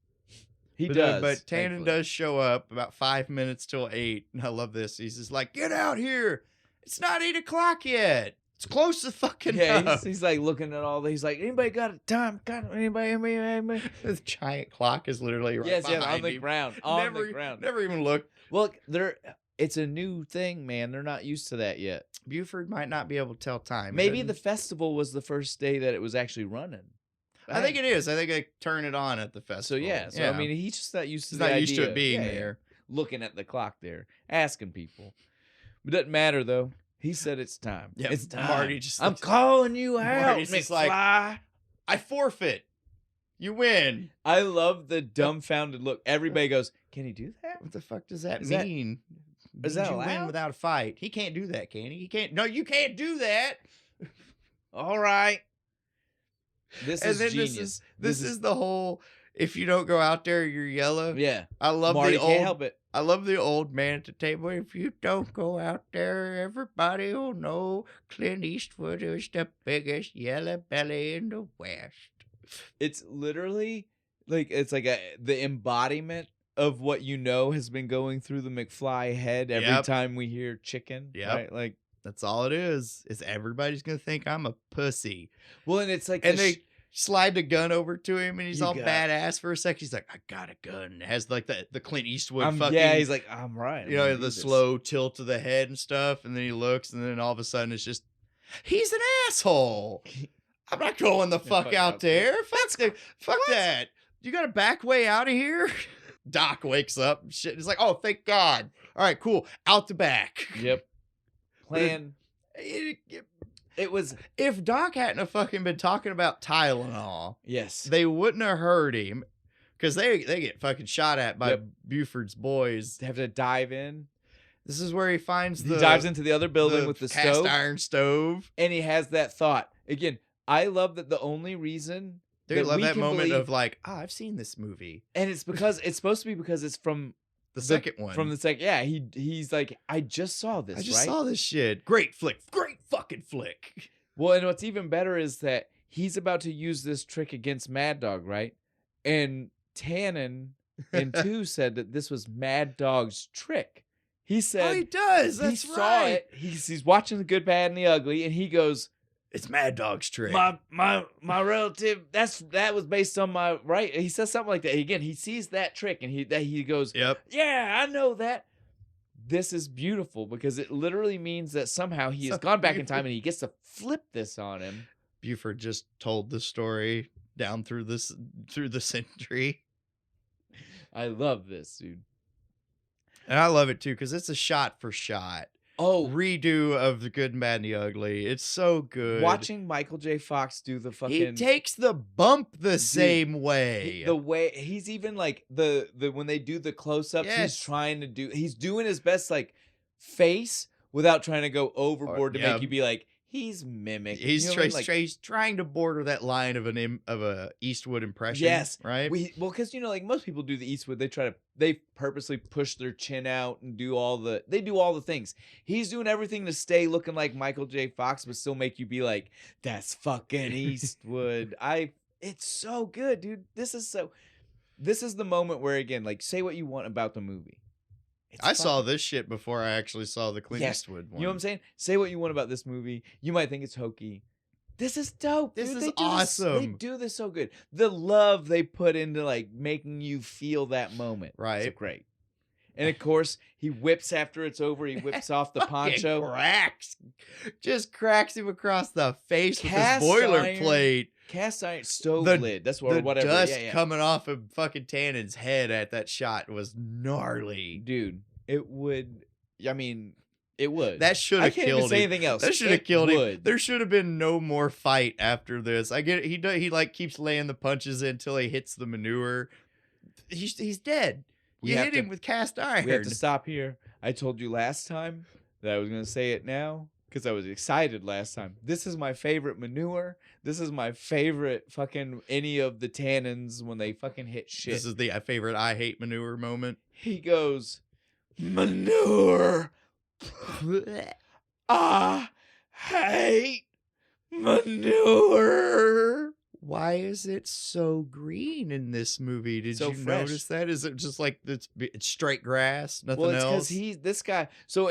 He does. But Tannen does show up about 5 minutes till 8. And I love this. He's just like, get out here. It's not 8 o'clock yet. It's close to fucking up. He's like looking at all this. He's like, anybody got a time? Anybody? The giant clock is literally right behind on the him. Ground. On the ground. Never even looked. Look, it's a new thing, man. They're not used to that yet. Buford might not be able to tell time. Maybe the festival was the first day that it was actually running. I think it is. I think they turn it on at the festival. So I mean, he's just not used to it being there. Looking at the clock there, asking people. It doesn't matter though. He said it's time. Yep. It's time. Marty just I'm calling you out. Marty's just like, I forfeit. You win. I love the dumbfounded look. Everybody goes, can he do that? What the fuck does that mean? Is that you allowed? win without a fight. He can't do that, can he? He can't. No, you can't do that. All right. This is genius. This is the whole. If you don't go out there, you're yellow. Yeah. I love Marty the old. can't help it. I love the old man at the table. If you don't go out there, everybody will know Clint Eastwood is the biggest yellow belly in the West. It's literally like the embodiment of what has been going through the McFly head every time we hear chicken. Yeah, right? Like that's all it is. Is everybody's gonna think I'm a pussy. Well, and it's like, and they slide the gun over to him, and he's all badass for a sec. He's like, I got a gun. It has like the Clint Eastwood fucking. Yeah, he's like, I'm right. You know, the slow tilt of the head and stuff, and then he looks, and then all of a sudden it's just, he's an asshole. I'm not going the fuck out there. Fuck that. You got to back way out of here? Doc wakes up and shit. He's like, oh, thank God. All right, cool. Out the back. Yep. Plan. It was, if Doc hadn't have fucking been talking about Tylenol, yes, they wouldn't have heard him, because they get fucking shot at by Buford's boys. They have to dive in. This is where he finds he dives into the other building with the cast iron stove, and he has that thought again. I love that the only reason I love that moment of like, I've seen this movie, and it's because it's supposed to be because it's from the second one. From the second, yeah. He's like, I just saw this. I just saw this shit. Great flick, great fucking flick. Well, and what's even better is that he's about to use this trick against Mad Dog, right? And Tannen in 2 said that this was Mad Dog's trick. He said, oh, he does. That's he saw it. He's watching The Good, Bad, and the Ugly, and he goes, it's Mad Dog's trick. My relative. That was based on my right. He says something like that. Again, he sees that trick, and he goes, yep, yeah, I know that. This is beautiful because it literally means that somehow he has gone back in time and he gets to flip this on him. Buford just told the story down through the century. I love this, dude. And I love it too, because it's a shot for shot redo of The Good, Bad, and the Ugly. It's so good. Watching Michael J. Fox do the fucking... He takes the bump the same way. The way... He's even like... the when they do the close-ups, he's doing his best like face without trying to go overboard to make you be like, he's mimicking. He's trying to border that line of a Eastwood impression. Yes, right. Because like most people do the Eastwood, they purposely push their chin out and do all the things. He's doing everything to stay looking like Michael J. Fox, but still make you be like, that's fucking Eastwood. It's so good, dude. This is the moment where, again, like, say what you want about the movie. I saw this shit before I actually saw the Clint Eastwood one. You know what I'm saying? Say what you want about this movie. You might think it's hokey. This is dope. This is awesome. They do this so good. The love they put into like making you feel that moment. Right. It's great. And of course, he whips after it's over. He whips off the poncho. Just cracks him across the face with his boilerplate. Cast iron stove lid. That's what. Whatever. The dust coming off of fucking Tannen's head at that shot was gnarly, dude. It would. I mean, it would. That should have killed him. I can't even say anything else. That should have killed him. There should have been no more fight after this. I get it. He like keeps laying the punches in until he hits the manure. He's dead. You hit him with cast iron. We have to stop here. I told you last time that I was going to say it now because I was excited last time. This is my favorite manure. This is my favorite fucking any of the Tannens when they fucking hit shit. This is the favorite I hate manure moment. He goes, manure. I hate manure. Why is it so green in this movie? Did you notice that? Is it just like it's straight grass, nothing else? Well, it's because this guy. So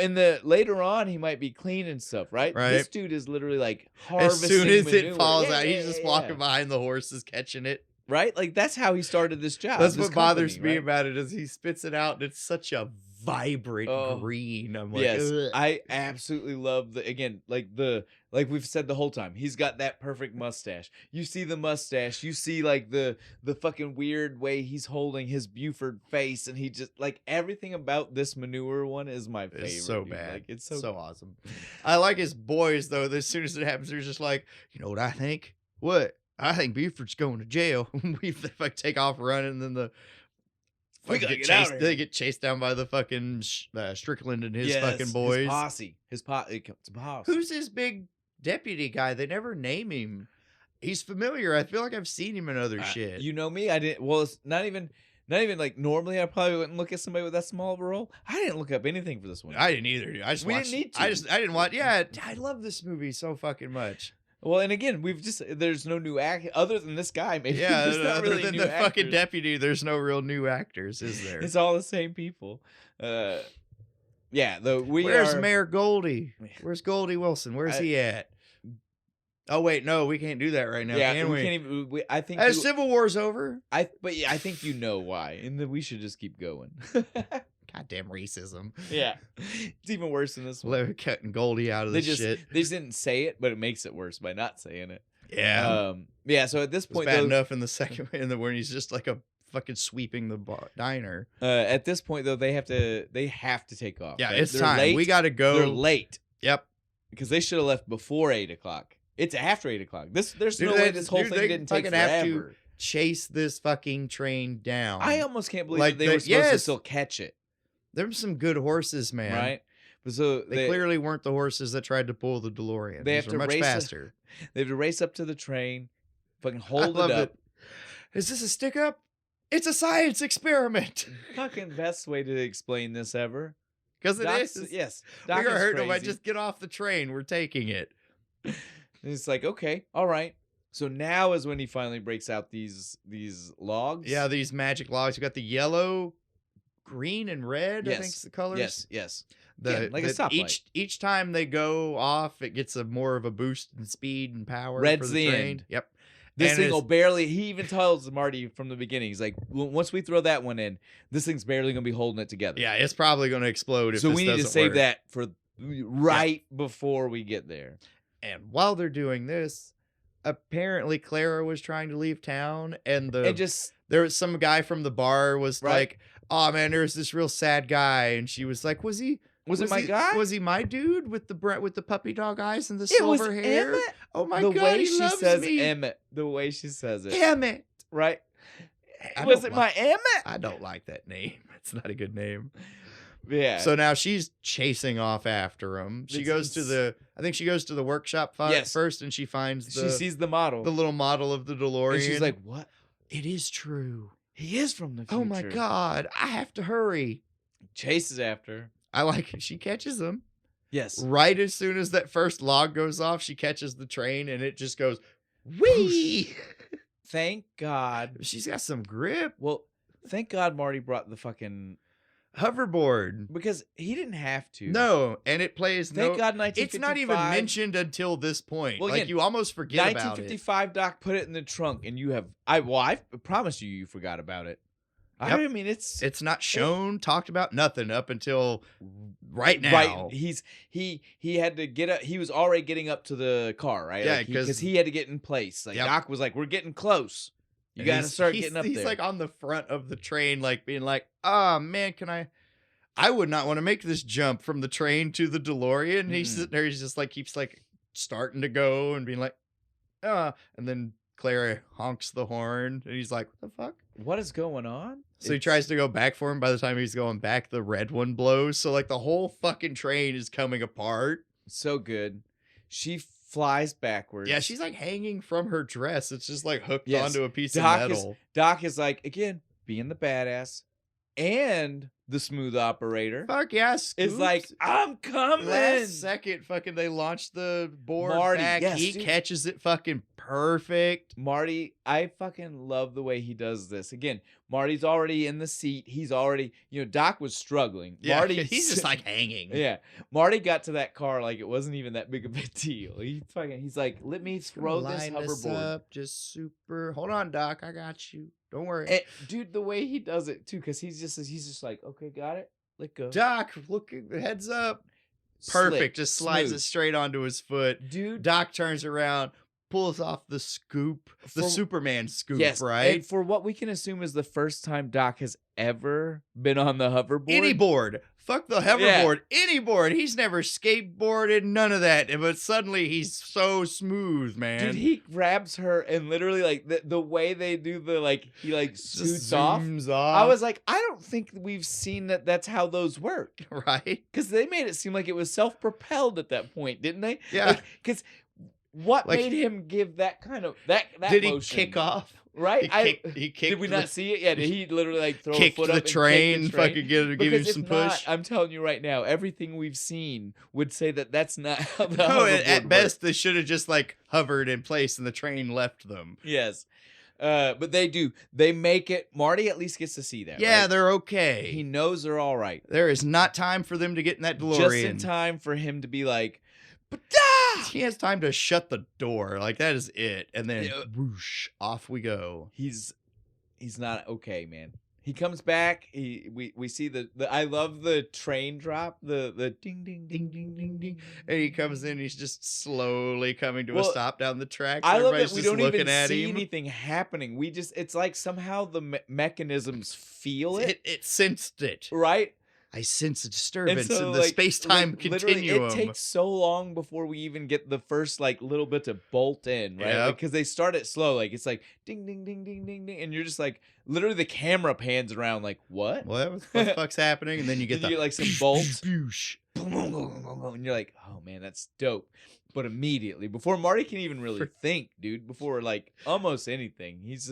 later on, he might be cleaning stuff, right? This dude is literally like harvesting. As soon as it falls out, he's just walking behind the horses, catching it. Right? Like that's how he started this job. That's what bothers me about it is he spits it out, and it's such a vibrant green. I'm like, yes, ugh. I absolutely love like we've said the whole time. He's got that perfect mustache. You see the mustache. You see like the fucking weird way he's holding his Buford face, and he just like everything about this manure one is my favorite. It's so dude. bad. Like, it's so awesome. I like his boys though. As soon as it happens, they're just like, you know what I think? What? I think Buford's going to jail. We like take off running, and then We gotta get out of here. They get chased down by the fucking Strickland and his fucking boys. His posse. Who's this big deputy guy? They never name him. He's familiar. I feel like I've seen him in other shit. You know me. I didn't. Well, it's not even like normally. I probably wouldn't look at somebody with that small of a role. I didn't look up anything for this one. I didn't either. Dude. We didn't need to. I didn't watch. Yeah, I love this movie so fucking much. Well, and again, there's no new act other than this guy. Maybe yeah, there's not really other than new the actors. fucking deputy. There's no real new actors, is there? It's all the same people. Yeah. Where's Mayor Goldie? Where's Goldie Wilson? Where's he at? Oh wait, no, we can't do that right now. Yeah, can we can't even. I think Civil War's over. I think you know why, and then we should just keep going. Goddamn racism. Yeah, it's even worse than this one. They're cutting Goldie out of this shit. They just didn't say it, but it makes it worse by not saying it. Yeah. Yeah. So at this point, it's bad enough in the second when he's just like a fucking sweeping the diner. At this point, though, they have to take off. Yeah, right? it's time. Late. We got to go. They're late. Yep. Because they should have left before 8 o'clock. It's after 8 o'clock. There's no way this whole thing didn't take forever. Have to chase this fucking train down. I almost can't believe that they were supposed to still catch it. There's some good horses, man. Right? But so they clearly weren't the horses that tried to pull the DeLorean. They have to much race faster. They have to race up to the train, fucking hold it up. Is this a stick up? It's a science experiment. Fucking best way to explain this ever. Because it is. Yes. We are hurting them. I just get off the train. We're taking it. And it's like, okay, all right. So now is when he finally breaks out these logs. Yeah, these magic logs. You got the yellow, green, and red. Yes. I think it's the colors. Yes. Like a stoplight. Each time they go off, it gets more of a boost in speed and power. Red's for the train. end. Yep. This thing will barely. He even tells Marty from the beginning. He's like, once we throw that one in, this thing's barely gonna be holding it together. Yeah, it's probably gonna explode. So we need to save that for before we get there. And while they're doing this, apparently Clara was trying to leave town, and there was some guy from the bar was like, "Oh man, there's this real sad guy," and she was like, "Was it my guy? Was he my dude with the puppy dog eyes and the silver hair?" Emmett. Oh my god, way he she loves says me. Emmett, the way she says it, Emmett, right? Was it my Emmett? I don't like that name. It's not a good name. Yeah. So now she's chasing off after him. She goes to the workshop first, and she sees the model, the little model of the DeLorean. And she's like, "What? It is true. He is from the future. Oh my god, I have to hurry." Chases after. I like it. She catches him. Yes. Right as soon as that first log goes off, she catches the train, and it just goes, whee! Thank God. She's got some grip. Well, thank God Marty brought the fucking hoverboard. Because he didn't have to. No, and it plays Thank God 1955. It's not even mentioned until this point. Well, again, you almost forget about it. 1955, Doc, put it in the trunk, and you have... I promise you forgot about it. Yep. I mean, it's not shown, talked about, nothing up until right now. Right, he had to get up. He was already getting up to the car, right? Yeah, because he had to get in place. Like Doc was like, "We're getting close. You got to start getting up there." He's like on the front of the train, like being like, "Oh man, can I? I would not want to make this jump from the train to the DeLorean." And he's sitting there, he's just like keeps like starting to go and being like, and then Clara honks the horn, and he's like, "What the fuck? What is going on?" So he tries to go back for him. By the time he's going back, the red one blows. So like the whole fucking train is coming apart. So good. She flies backwards. Yeah, she's like hanging from her dress. It's just like hooked onto a piece of metal. Doc is like, again, being the badass and the smooth operator. Fuck yes. It's like, I'm coming. Last second, fucking they launched the board back. Yes, he catches it fucking perfect. Marty, I fucking love the way he does this. Again, Marty's already in the seat. He's already, Doc was struggling. Yeah, Marty, he's just like hanging. Yeah. Marty got to that car like it wasn't even that big of a deal. He's like, let me throw this hoverboard. Up just super. Hold on, Doc. I got you. Don't worry. And, dude, the way he does it too, because he's just like, okay, got it. Let go. Doc, look, heads up. Perfect. Just slides it straight onto his foot. Dude. Doc turns around. pulls off the scoop, the Superman scoop, yes, right? And for what we can assume is the first time Doc has ever been on the hoverboard. Any board. Fuck the hoverboard. Yeah. Any board. He's never skateboarded, none of that. But suddenly he's so smooth, man. Dude, he grabs her and literally like the way they do the like he like scoots off. I was like, I don't think we've seen that's how those work. Right? Because they made it seem like it was self-propelled at that point, didn't they? Yeah. Because what made him give that kind of that did motion? He kick off? Right? He kicked. Did we not see it? Yeah. Did he literally like throw kick a foot the up train, and kick the train? fucking give him some push? I'm telling you right now, everything we've seen would say that that's not how the no, hoverboard at best works. they should have just like hovered in place and the train left them. Yes. But they do. They make it. Marty at least gets to see that. Yeah, right? they're okay. He knows they're all right. There is not time for them to get in that DeLorean. Just in time for him to be like, he has time to shut the door. Like, that is it. And then, whoosh, off we go. He's not okay, man. He comes back. We see the I love the train drop. The ding ding ding ding ding ding. And he comes in. He's just slowly coming to a stop down the track. I love that we don't even see anything happening. It's like somehow the mechanisms feel it. It sensed it. Right? I sense a disturbance in the space-time continuum. It takes so long before we even get the first like little bit to bolt in, right? Yep. Because they start it slow, like it's like ding ding ding ding ding ding, and you're just like literally the camera pans around, like what? What the fuck's happening? And then you get like some bolts, boosh, and you're like, oh man, that's dope. But immediately, before Marty can even really think, dude, before like almost anything, he's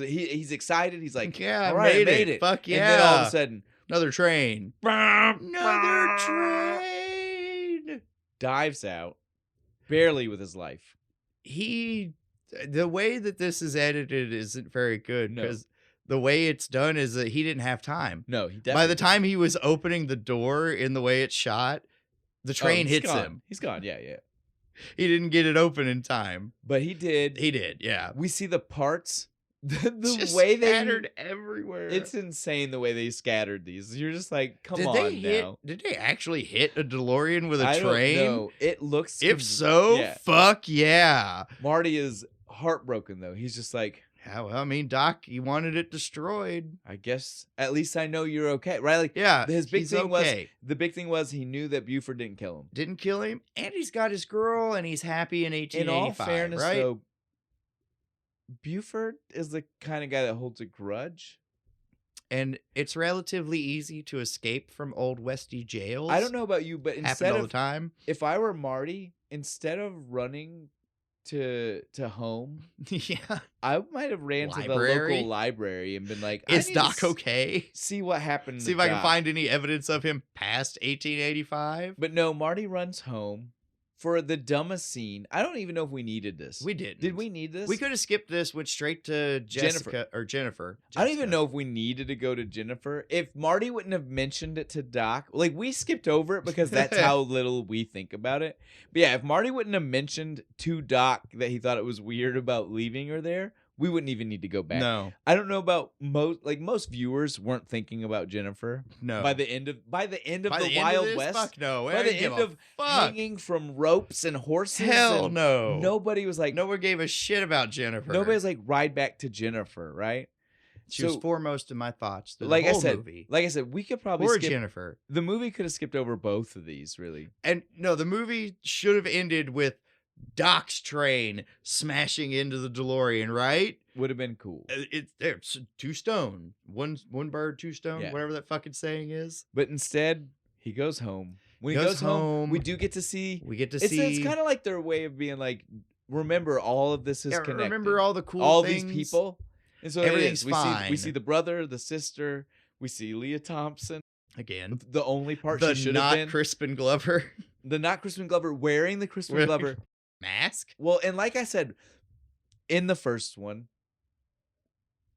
excited. He's like, yeah, all right, I made it. Fuck yeah! And then all of a sudden. Another train. Another train. Dives out, barely with his life. The way that this is edited isn't very good because the way it's done is that he didn't have time. No, he definitely By the time he was opening the door in the way it's shot, the train hits him. He's gone. Yeah. He didn't get it open in time. But he did. He did, yeah. We see the parts. The just way they scattered everywhere. It's insane the way they scattered these. You're just like, come on now. Did they actually hit a DeLorean with a train? No, it looks. If so, fuck yeah. Marty is heartbroken though. He's just like, yeah, well, I mean, Doc, he wanted it destroyed. I guess at least I know you're okay, right? Like, yeah, his big thing was he knew that Buford didn't kill him. Didn't kill him, and he's got his girl, and he's happy in 1885. In all fairness, right? Though, Buford is the kind of guy that holds a grudge. And it's relatively easy to escape from old Westy jails. I don't know about you, but instead all the time. If I were Marty, instead of running to home, I might have ran to the local library and been like, is Doc okay? See what happened. See if I can find any evidence of him past 1885. But no, Marty runs home. For the dumbest scene, I don't even know if we needed this. We did. Did we need this? We could have skipped this, went straight to Jennifer. I don't even know if we needed to go to Jennifer. If Marty wouldn't have mentioned it to Doc, like we skipped over it because that's how little we think about it. But yeah, if Marty wouldn't have mentioned to Doc that he thought it was weird about leaving her there, we wouldn't even need to go back. No. I don't know about most viewers weren't thinking about Jennifer. No. By the end of the Wild West. Fuck no. By the end of hanging from ropes and horses. Hell no. Nobody was like. Nobody gave a shit about Jennifer. Nobody was like ride back to Jennifer, right? She was foremost in my thoughts. Like I said, we could probably skip Jennifer. The movie could have skipped over both of these, really. And no, the movie should have ended with Doc's train smashing into the DeLorean, right? Would have been cool. It's 2 stone. One bird, 2 stone, whatever that fucking saying is. But instead, he goes home. When he goes home, we do get to see. It's kind of like their way of being like, remember, all of this is connected. Remember all the cool things. These people. And so everything's fine. We see the brother, the sister. We see Leah Thompson. Again. The only part she should have been. The not Crispin Glover. The not Crispin Glover wearing the Crispin Glover mask. Well, and like I said, in the first one,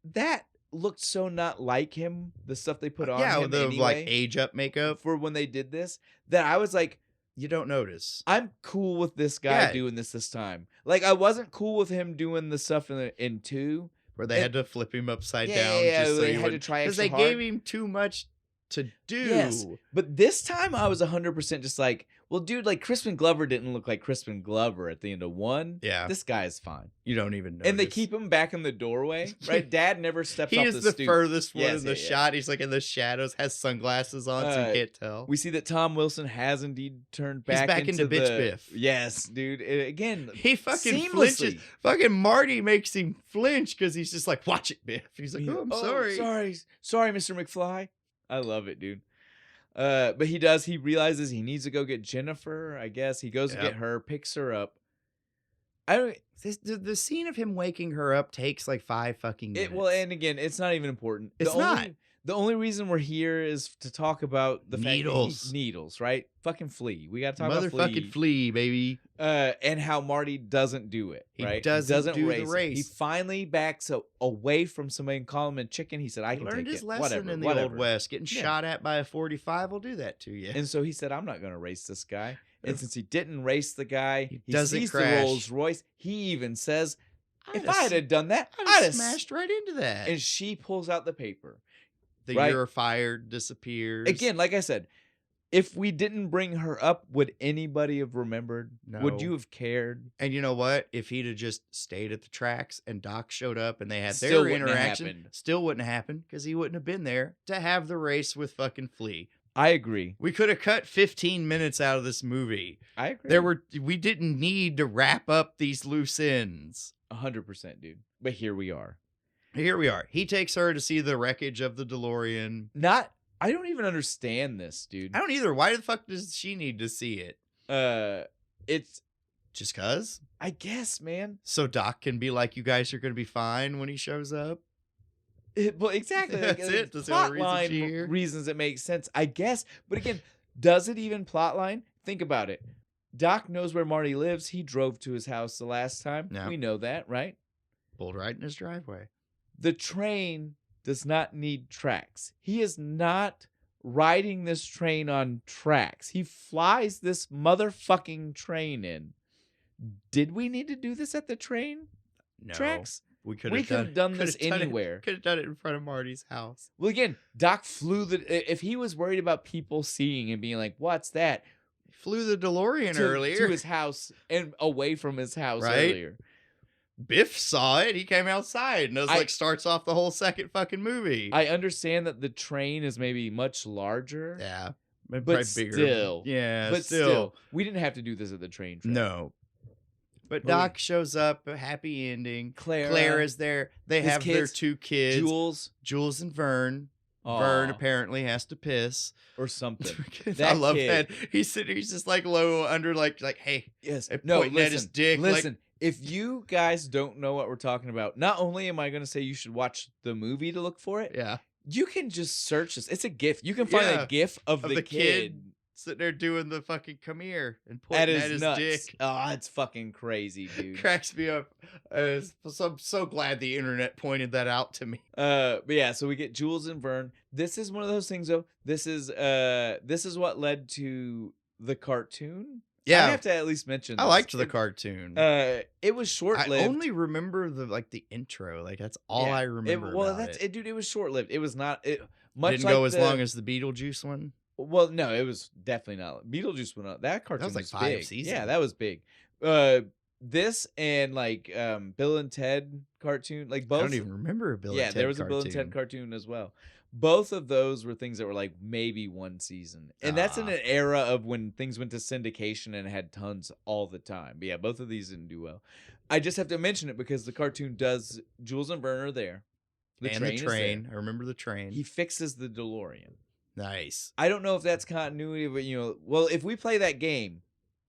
that looked so not like him. The stuff they put on him the anyway, like age up makeup for when they did this, that I was like, you don't notice. I'm cool with this guy doing this time. Like I wasn't cool with him doing the stuff in 2 where they had to flip him upside down. Yeah, so they had to try because they gave him too much to do. Yes, but this time I was 100% just like, well, dude, like Crispin Glover didn't look like Crispin Glover at the end of 1. Yeah. This guy's fine. You don't even know. And they keep him back in the doorway, right? Dad never steps off the stoop. He is the furthest one in the shot. He's like in the shadows, has sunglasses on, so you can't tell. We see that Tom Wilson has indeed turned back, into Bitch Biff. Yes, dude. Again, he fucking seamlessly flinches. Fucking Marty makes him flinch because he's just like, watch it, Biff. He's like, I'm sorry. Sorry, Mr. McFly. I love it, dude. But he realizes he needs to go get Jennifer, I guess. He goes to get her, picks her up. The scene of him waking her up takes like 5 fucking minutes. Well, and again, it's not even important. It's not. The only reason we're here is to talk about the needles. Needles, right? Fucking Flea. We got to talk about Motherfucking Flea, baby. And how Marty doesn't do it, right? He doesn't do the race. He finally backs away from somebody and call him a chicken. He said, I can take it. Learned his lesson in the Old West. Getting shot at by a 45 will do that to you. And so he said, I'm not going to race this guy. And since he didn't race the guy, he sees crash. the Rolls Royce. He even says, if I had done that, I'd have smashed right into that. And she pulls out the paper. The you're fired disappears. Again, like I said, if we didn't bring her up, would anybody have remembered? No. Would you have cared? And you know what? If he'd have just stayed at the tracks and Doc showed up and they had their interaction, still wouldn't have happened because he wouldn't have been there to have the race with fucking Flea. I agree. We could have cut 15 minutes out of this movie. I agree. We didn't need to wrap up these loose ends. 100%, dude. But here we are. He takes her to see the wreckage of the DeLorean. I don't even understand this, dude. I don't either. Why the fuck does she need to see it? It's just cuz? I guess, man. So Doc can be like, you guys are going to be fine when he shows up? Well, exactly. That's it. That's the only reasons it makes sense, I guess. But again, does it even plotline? Think about it. Doc knows where Marty lives. He drove to his house the last time. Yeah. We know that, right? Pulled right in his driveway. The train does not need tracks. He is not riding this train on tracks. He flies this motherfucking train in. Did we need to do this at the train tracks? We could have done this anywhere. Could have done it in front of Marty's house. Well, again, Doc flew if he was worried about people seeing and being like, what's that? He flew the DeLorean earlier. To his house and away from his house earlier. Biff saw it. He came outside and it was starts off the whole second fucking movie. I understand that the train is maybe much larger. Yeah. But bigger. Still. Yeah, but still. We didn't have to do this at the train track. No. But Doc shows up, a happy ending. Claire is there. They have their 2 kids. Jules and Vern. Aww. Vern apparently has to piss. Or something. I love that. He's just like low under like hey. Yes. Pointing at his dick. Listen. If you guys don't know what we're talking about, not only am I going to say you should watch the movie to look for it, you can just search this. It's a GIF. You can find a GIF of the kid sitting there doing the fucking come here and pointing at his dick. Oh, it's fucking crazy, dude. Cracks me up. So I'm so glad the internet pointed that out to me. But yeah, so we get Jules and Vern. This is one of those things, though. This is what led to the cartoon. Yeah, I have to at least mention this. I liked the cartoon. It was short-lived. I only remember the intro. Like that's all I remember. Dude, it was short-lived. It was not. It didn't go as long as the Beetlejuice one. Well, no, it was definitely not. Beetlejuice went up. That cartoon was like 5 big. Seasons. Yeah, that was big. This and like Bill and Ted cartoon, like both. I don't even remember a Bill and Ted. Yeah, there was a Bill and Ted cartoon as well. Both of those were things that were like maybe one season. And that's in an era of when things went to syndication and had tons all the time. But yeah, both of these didn't do well. I just have to mention it because the cartoon does. Jules and Vern are there. The train. I remember the train. He fixes the DeLorean. Nice. I don't know if that's continuity, but well, if we play that game,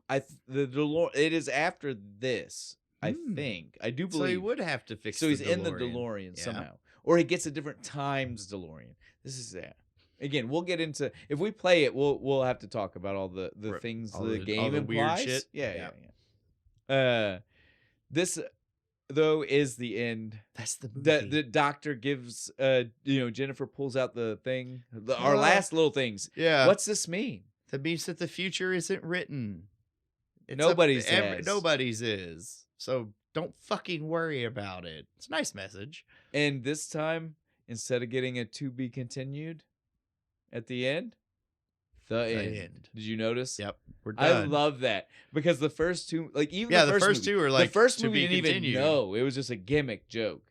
the DeLorean, it is after this. I think. I do believe. So he would have to fix. So he's in the DeLorean somehow. Or he gets a different times DeLorean. This is that. Again, we'll get into if we play it. We'll have to talk about all the things the game implies. Weird shit. Yeah. This though is the end. That's the movie. The doctor gives Jennifer pulls out the thing. Our last little things. Yeah. What's this mean? That means that the future isn't written. Nobody's is. So don't fucking worry about it. It's a nice message. And this time, instead of getting a to be continued, at the end. The end. Did you notice? Yep, we're done. I love that because the first two, like even the first two are like the first to movie be didn't continued. even know it was just a gimmick joke.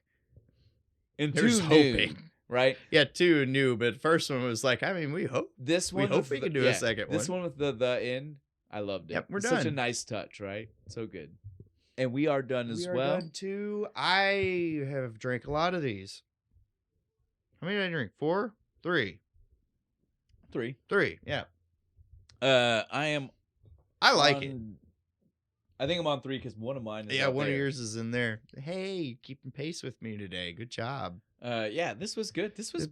And There's two hoping, right? Yeah, two new, but first one was like, I mean, we hope we can do a second one. This one with the end, I loved it. Yep, we're it's done. Such a nice touch, right? So good. And we are done as well. We are done too. I have drank a lot of these. How many did I drink? 4? 3? 3. Yeah. I like it. I think I'm on 3 because one of mine is one of yours is in there. Hey, keeping pace with me today. Good job. This was good. This was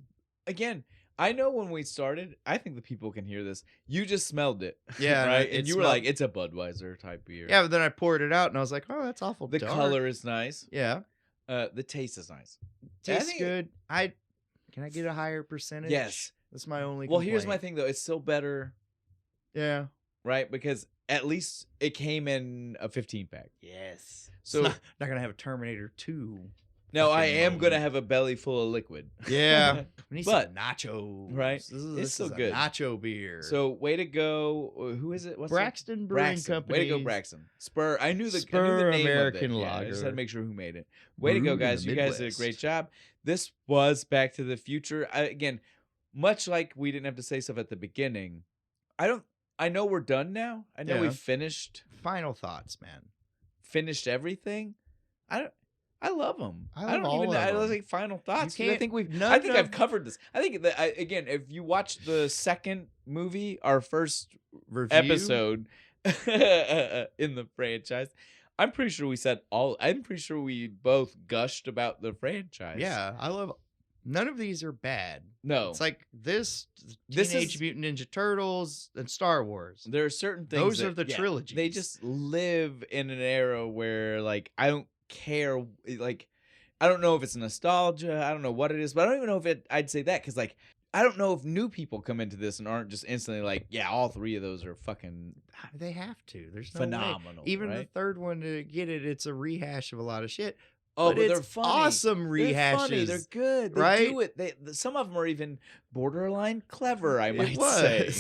again. I know when we started, I think the people can hear this. You just smelled it. Yeah. Right? And you were like, it's a Budweiser type beer. Yeah, but then I poured it out and I was like, oh, that's awful The dark. color is nice. Yeah. The taste is nice. Tastes good. Can I get a higher percentage? Yes. That's my only complaint. Well, here's my thing, though. It's still better. Yeah. Right? Because at least it came in a 15-pack. Yes. So not going to have a Terminator 2. No, I am going to have a belly full of liquid. Yeah. We need some nachos. Right? This still is good. A nacho beer. So, way to go. Who is it? What's Braxton Brewing Company. Way to go, Braxton. Spur. I knew the name American of it. Lager. I just had to make sure who made it. Way to go, guys. You guys did a great job. This was Back to the Future. Again, much like we didn't have to say stuff at the beginning, I know we're done now. I know we finished. Final thoughts, man. Finished everything. I love them. I don't like final thoughts. I think I've covered this. I think that again, if you watch the second movie, our first review episode in the franchise, I'm pretty sure we both gushed about the franchise. Yeah, I love. None of these are bad. No, it's like Teenage Mutant Ninja Turtles and Star Wars. There are certain things. Those are the trilogies. They just live in an era where, like, I don't care. Like, I don't know if it's nostalgia. I don't know what it is, but I don't even know if I'd say that because, like, I don't know if new people come into this and aren't just instantly like, yeah, all 3 of those are fucking. They have to. There's no phenomenal. Way. Even right? the third one to get it, it's a rehash of a lot of shit. Oh, but they're funny. Awesome rehashes. They're funny. They're good. They right? do it. Some of them are even borderline clever, I might say.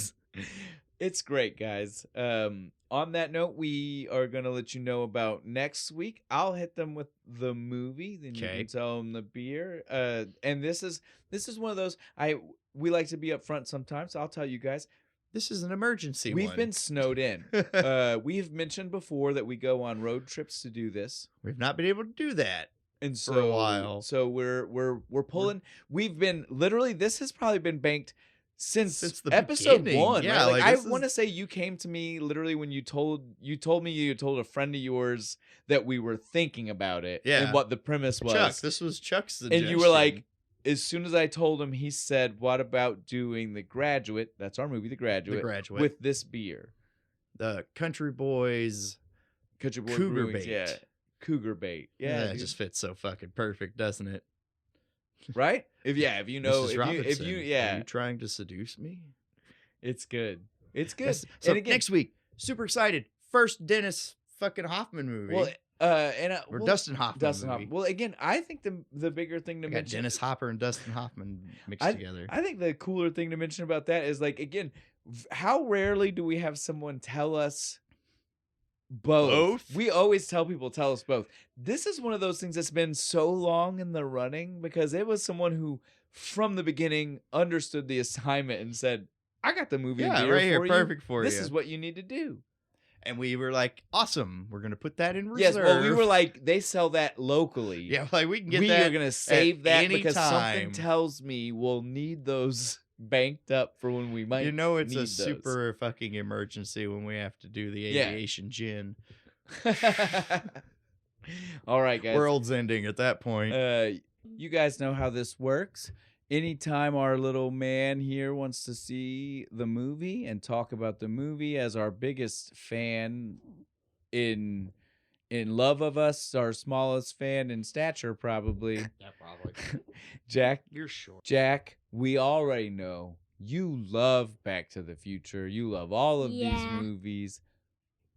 It's great, guys. On that note, we are going to let you know about next week. I'll hit them with the movie. Then you can tell them the beer. And this is one of those. We like to be up front sometimes. So I'll tell you guys. This is an emergency. We've been snowed in. We've mentioned before that we go on road trips to do this. We've not been able to do that for a while. So we're pulling. We've been literally. This has probably been banked since the episode beginning. 1. Yeah, right? I want to say you came to me literally when you told me you told a friend of yours that we were thinking about it. Yeah, and what the premise was. Chuck, this was Chuck's suggestion. And you were like. As soon as I told him, he said, "What about doing The Graduate?" That's our movie, The Graduate. With this beer, the Country Boy Cougar Brewing, Bait. Yeah, Cougar Bait. Yeah, it just fits so fucking perfect, doesn't it? Right? If you know, if you, are you trying to seduce me? It's good. It's good. Yes. So again, next week, super excited. First Dennis fucking Hoffman movie. Well. Dustin Hoffman. Well, again, I think the bigger thing to mention, Dennis Hopper and Dustin Hoffman mixed together. I think the cooler thing to mention about that is, like, again, how rarely do we have someone tell us both? We always tell people tell us both. This is one of those things that's been so long in the running because it was someone who, from the beginning, understood the assignment and said, "I got the movie right here, perfect for you. This is what you need to do." And we were like, awesome. We're going to put that in reserve. Yes, well, we were like, they sell that locally. Yeah, like we can get that. We are going to save that because time. Something tells me we'll need those banked up for when we might. It's a super fucking emergency when we have to do the aviation gin. All right, guys. World's ending at that point. You guys know how this works. Anytime our little man here wants to see the movie and talk about the movie as our biggest fan in love of us, our smallest fan in stature, probably. Yeah, probably. Jack, you're short. Jack, we already know you love Back to the Future. You love all of these movies.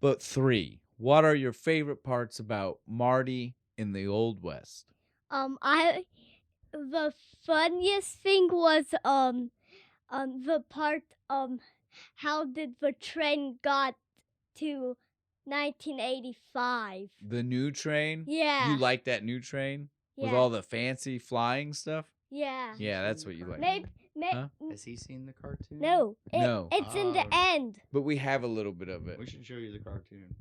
But 3, what are your favorite parts about Marty in the Old West? The funniest thing was the part how did the train got to 1985? The new train? Yeah. You like that new train? Yeah. With all the fancy flying stuff? Yeah. Yeah, that's what you like. Huh? Has he seen the cartoon? No. No. It's in the end. But we have a little bit of it. We should show you the cartoon.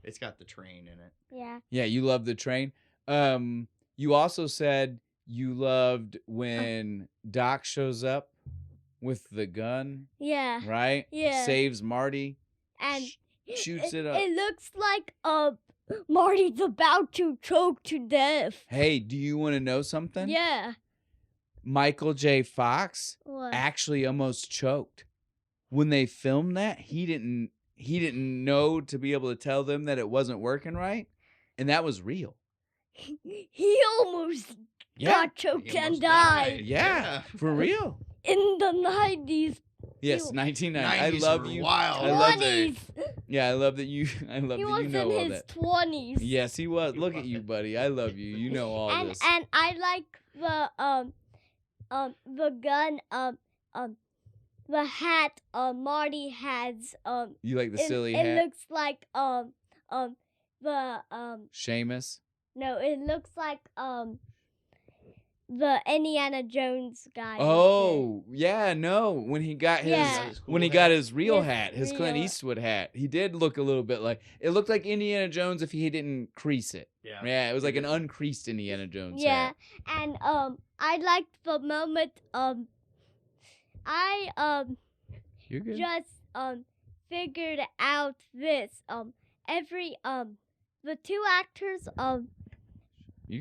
It's got the train in it. Yeah. Yeah, you love the train. You also said you loved when Doc shows up with the gun. Yeah. Right? Yeah. Saves Marty. And shoots it up. It looks like Marty's about to choke to death. Hey, do you want to know something? Yeah. Michael J. Fox actually almost choked. When they filmed that, he didn't know to be able to tell them that it wasn't working right, and that was real. He almost got choked and died. Yeah, for real. In the 90s. Yes, 1990. I love you. Wild. I love that. Yeah, I love that you. I love that you know all that. He was in his 20s. Yes, he was. Look at you, buddy. I love you. You know all this. And I like the gun the hat Marty has. You like the silly hat? It looks like the Seamus? No, it looks like the Indiana Jones guy. Oh, yeah, no. When he got his got his real hat, his Clint Eastwood hat, he did look a little bit like it looked like Indiana Jones if he didn't crease it. Yeah, it was like an uncreased Indiana Jones hat. And I liked the moment I You're good. just figured out this every the two actors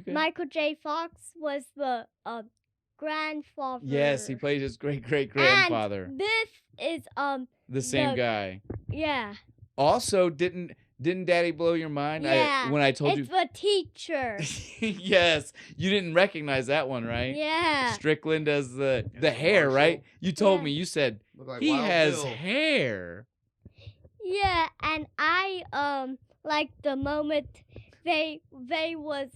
Michael J. Fox was the grandfather. Yes, he played his great-great-grandfather. And this is the same guy. Yeah. Also, didn't Daddy blow your mind? Yeah. When I told it's the teacher. Yes, you didn't recognize that one, right? Yeah. Strickland does the hair, right? You told me. You said like he has Bill. hair. Yeah, and I like the moment they was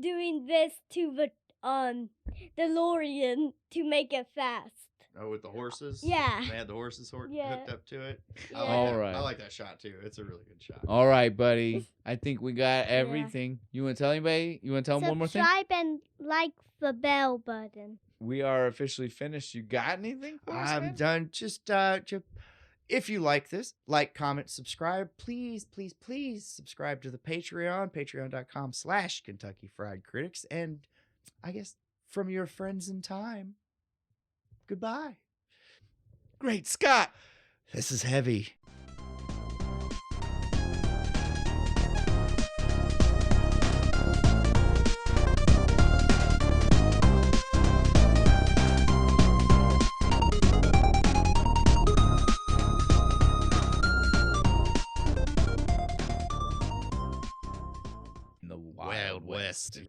doing this to the DeLorean to make it fast. Oh, with the horses? Yeah. They had the horses hooked up to it? Yeah. I like that shot, too. It's a really good shot. All right, buddy. I think we got everything. You want to tell anybody? You want to tell them one more thing? Subscribe and like the bell button. We are officially finished. You got anything for us, I'm done. Just if you like this, like, comment, subscribe. Please, please, please subscribe to the Patreon, patreon.com/Kentucky Fried Critics. And I guess from your friends in time, goodbye. Great Scott. This is heavy. In the Wild West.